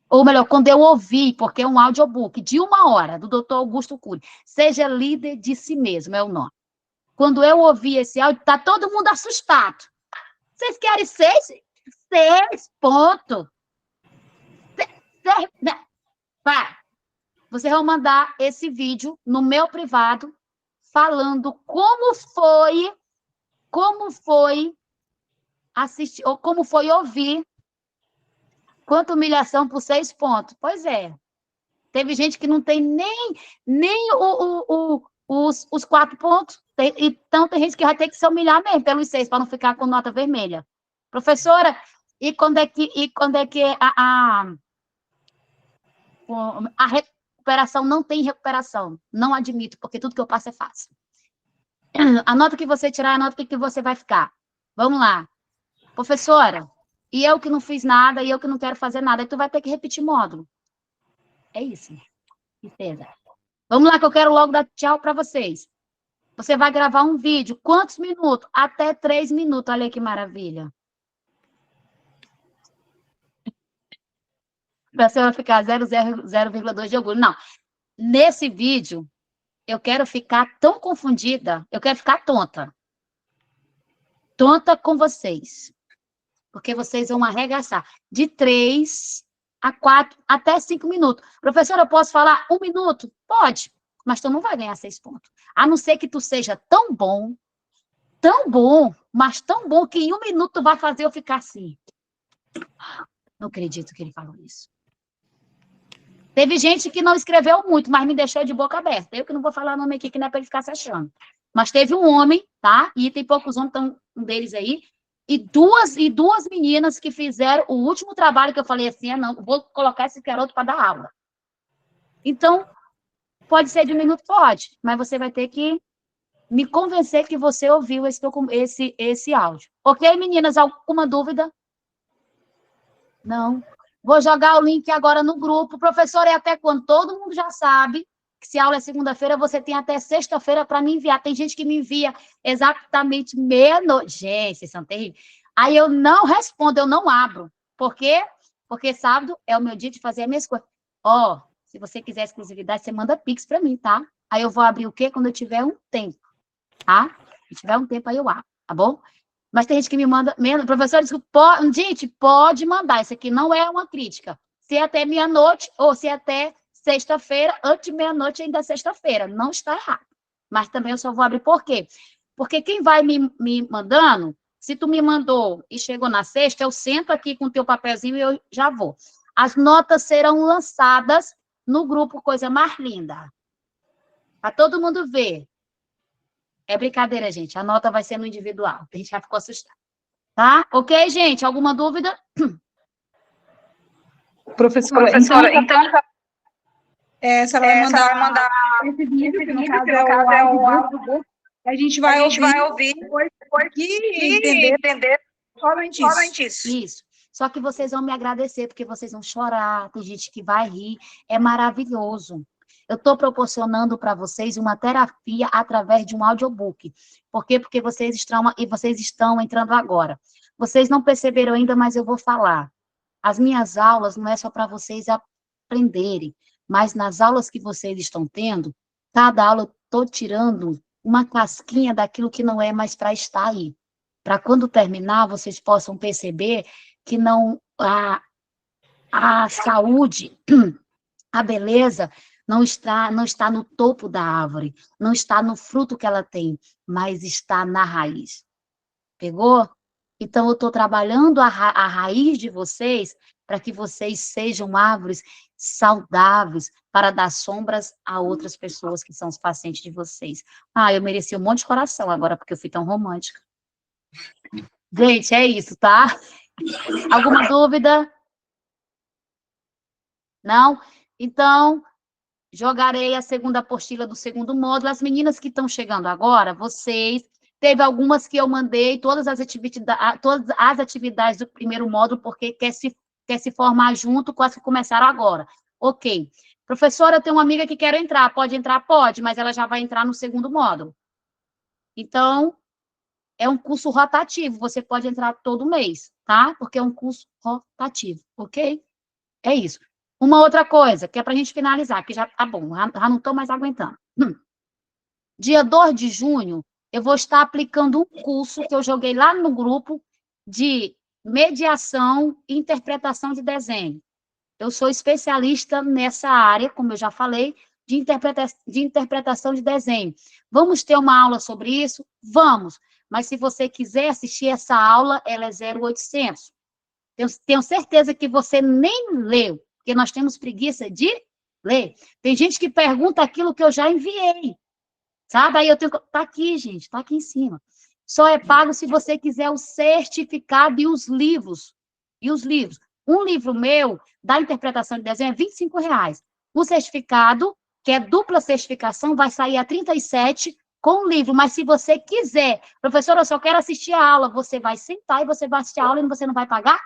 ou melhor, quando eu ouvi, porque é um audiobook de 1 hora, do Dr. Augusto Cury, Seja Líder de Si Mesmo, é o nome. Quando eu ouvi esse áudio, tá todo mundo assustado. Vocês querem 6 pontos? Vai. Vocês vão mandar esse vídeo no meu privado, falando como foi assistir, ou como foi ouvir quanta humilhação por 6 pontos. Pois é. Teve gente que não tem nem os 4 pontos. Então, tem gente que vai ter que se humilhar mesmo pelos 6, para não ficar com nota vermelha. Professora, e quando é que a recuperação não tem recuperação? Não admito, porque tudo que eu passo é fácil. A nota que você tirar, a nota que você vai ficar. Vamos lá. Professora, e eu que não fiz nada, e eu que não quero fazer nada, aí tu vai ter que repetir módulo. É isso. Certeza. Vamos lá, que eu quero logo dar tchau para vocês. Você vai gravar um vídeo. Quantos minutos? Até 3 minutos. Olha que maravilha. Você vai ficar 0,2 de orgulho. Não. Nesse vídeo, eu quero ficar tão confundida, eu quero ficar tonta. Tonta com vocês. Porque vocês vão arregaçar. De 3 a 4, até 5 minutos. Professora, eu posso falar 1 minuto? Pode, mas tu não vai ganhar 6 pontos. A não ser que tu seja tão bom, mas tão bom que em 1 minuto tu vai fazer eu ficar assim. Não acredito que ele falou isso. Teve gente que não escreveu muito, mas me deixou de boca aberta. Eu que não vou falar o nome aqui, que não é para ele ficar se achando. Mas teve um homem, tá? E tem poucos homens, então, um deles aí, e duas meninas que fizeram o último trabalho que eu falei assim, não, vou colocar esse garoto para dar aula. Então, pode ser de 1 minuto? Pode, mas você vai ter que me convencer que você ouviu esse áudio. Ok, meninas? Alguma dúvida? Não. Vou jogar o link agora no grupo. Professor, é até quando? Todo mundo já sabe que se a aula é segunda-feira, você tem até sexta-feira para me enviar. Tem gente que me envia exatamente meia-noite. Gente, vocês são terríveis. Aí eu não respondo, eu não abro. Por quê? Porque sábado é o meu dia de fazer as minhas coisas. Ó, se você quiser exclusividade, você manda Pix para mim, tá? Aí eu vou abrir o quê? Quando eu tiver um tempo, tá? Se tiver um tempo, aí eu abro, tá bom? Mas tem gente que me manda menos. Professor, desculpa, gente, pode mandar. Isso aqui não é uma crítica. Se é até meia-noite, ou se é até sexta-feira, antes de meia-noite ainda é sexta-feira. Não está errado. Mas também eu só vou abrir por quê? Porque quem vai me mandando, se tu me mandou e chegou na sexta, eu sento aqui com o teu papelzinho e eu já vou. As notas serão lançadas no grupo Coisa Mais Linda. Para todo mundo ver. É brincadeira, gente. A nota vai ser no individual. A gente já ficou assustado. Tá? Ok, gente? Alguma dúvida? Professora, então, a senhora vai mandar esse vídeo, que no caso é o audiobook, a gente vai ouvir depois e entender somente isso. Isso. Só que vocês vão me agradecer, porque vocês vão chorar, tem gente que vai rir, é maravilhoso. Eu estou proporcionando para vocês uma terapia através de um audiobook. Por quê? Porque vocês estão entrando agora. Vocês não perceberam ainda, mas eu vou falar. As minhas aulas não é só para vocês aprenderem, mas nas aulas que vocês estão tendo, cada aula eu estou tirando uma casquinha daquilo que não é mais para estar aí. Para quando terminar, vocês possam perceber que não a saúde, a beleza, não está no topo da árvore, não está no fruto que ela tem, mas está na raiz. Pegou? Então, eu estou trabalhando a raiz de vocês para que vocês sejam árvores saudáveis para dar sombras a outras pessoas que são os pacientes de vocês. Ah, eu mereci um monte de coração agora, porque eu fui tão romântica. Gente, é isso, tá? Alguma dúvida? Não? Então, jogarei a segunda apostila do segundo módulo. As meninas que estão chegando agora, vocês... Teve algumas que eu mandei, todas as atividades do primeiro módulo, porque quer se formar junto com as que começaram agora. Ok. Professora, eu tenho uma amiga que quer entrar. Pode entrar? Pode, mas ela já vai entrar no segundo módulo. Então, é um curso rotativo. Você pode entrar todo mês, tá? Porque é um curso rotativo, ok? É isso. Uma outra coisa, que é para a gente finalizar, que já tá bom, já não estou mais aguentando. Dia 2 de junho, eu vou estar aplicando um curso que eu joguei lá no grupo de mediação e interpretação de desenho. Eu sou especialista nessa área, como eu já falei, de interpretação de desenho. Vamos ter uma aula sobre isso? Vamos. Mas se você quiser assistir essa aula, ela é 0800. Tenho certeza que você nem leu, porque nós temos preguiça de ler. Tem gente que pergunta aquilo que eu já enviei. Sabe? Aí eu tenho que... Tá aqui, gente, tá aqui em cima. Só é pago se você quiser o certificado e os livros. Um livro meu, da interpretação de desenho, é R$ 25. O certificado, que é dupla certificação, vai sair a 37 com o livro. Mas se você quiser, professora, eu só quero assistir a aula, você vai sentar e você vai assistir a aula e você não vai pagar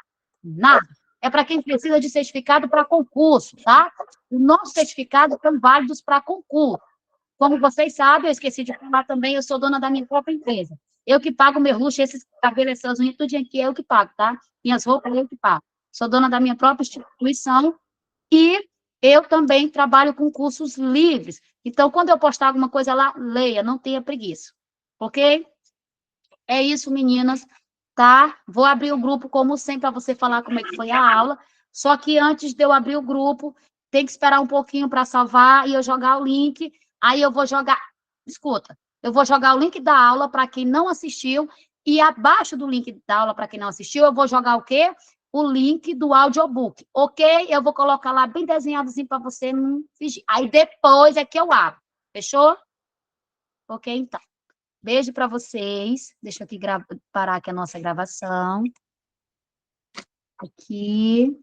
nada. É para quem precisa de certificado para concurso, tá? Os nossos certificados são válidos para concurso. Como vocês sabem, eu esqueci de falar também, eu sou dona da minha própria empresa. Eu que pago meu luxo, esses cabelos, essas unhas, tudo aqui eu que pago, tá? Minhas roupas, eu que pago. Sou dona da minha própria instituição e eu também trabalho com cursos livres. Então, quando eu postar alguma coisa lá, leia, não tenha preguiça. Ok? É isso, meninas, tá? Vou abrir o grupo, como sempre, para você falar como é que foi a aula. Só que antes de eu abrir o grupo, tem que esperar um pouquinho para salvar e eu jogar o link. Aí eu vou jogar, escuta, eu vou jogar o link da aula para quem não assistiu, e abaixo do link da aula para quem não assistiu, eu vou jogar o quê? O link do audiobook, ok? Eu vou colocar lá bem desenhadozinho para você não fingir. Aí depois é que eu abro, fechou? Ok, então. Beijo para vocês. Deixa eu aqui parar aqui a nossa gravação. Aqui.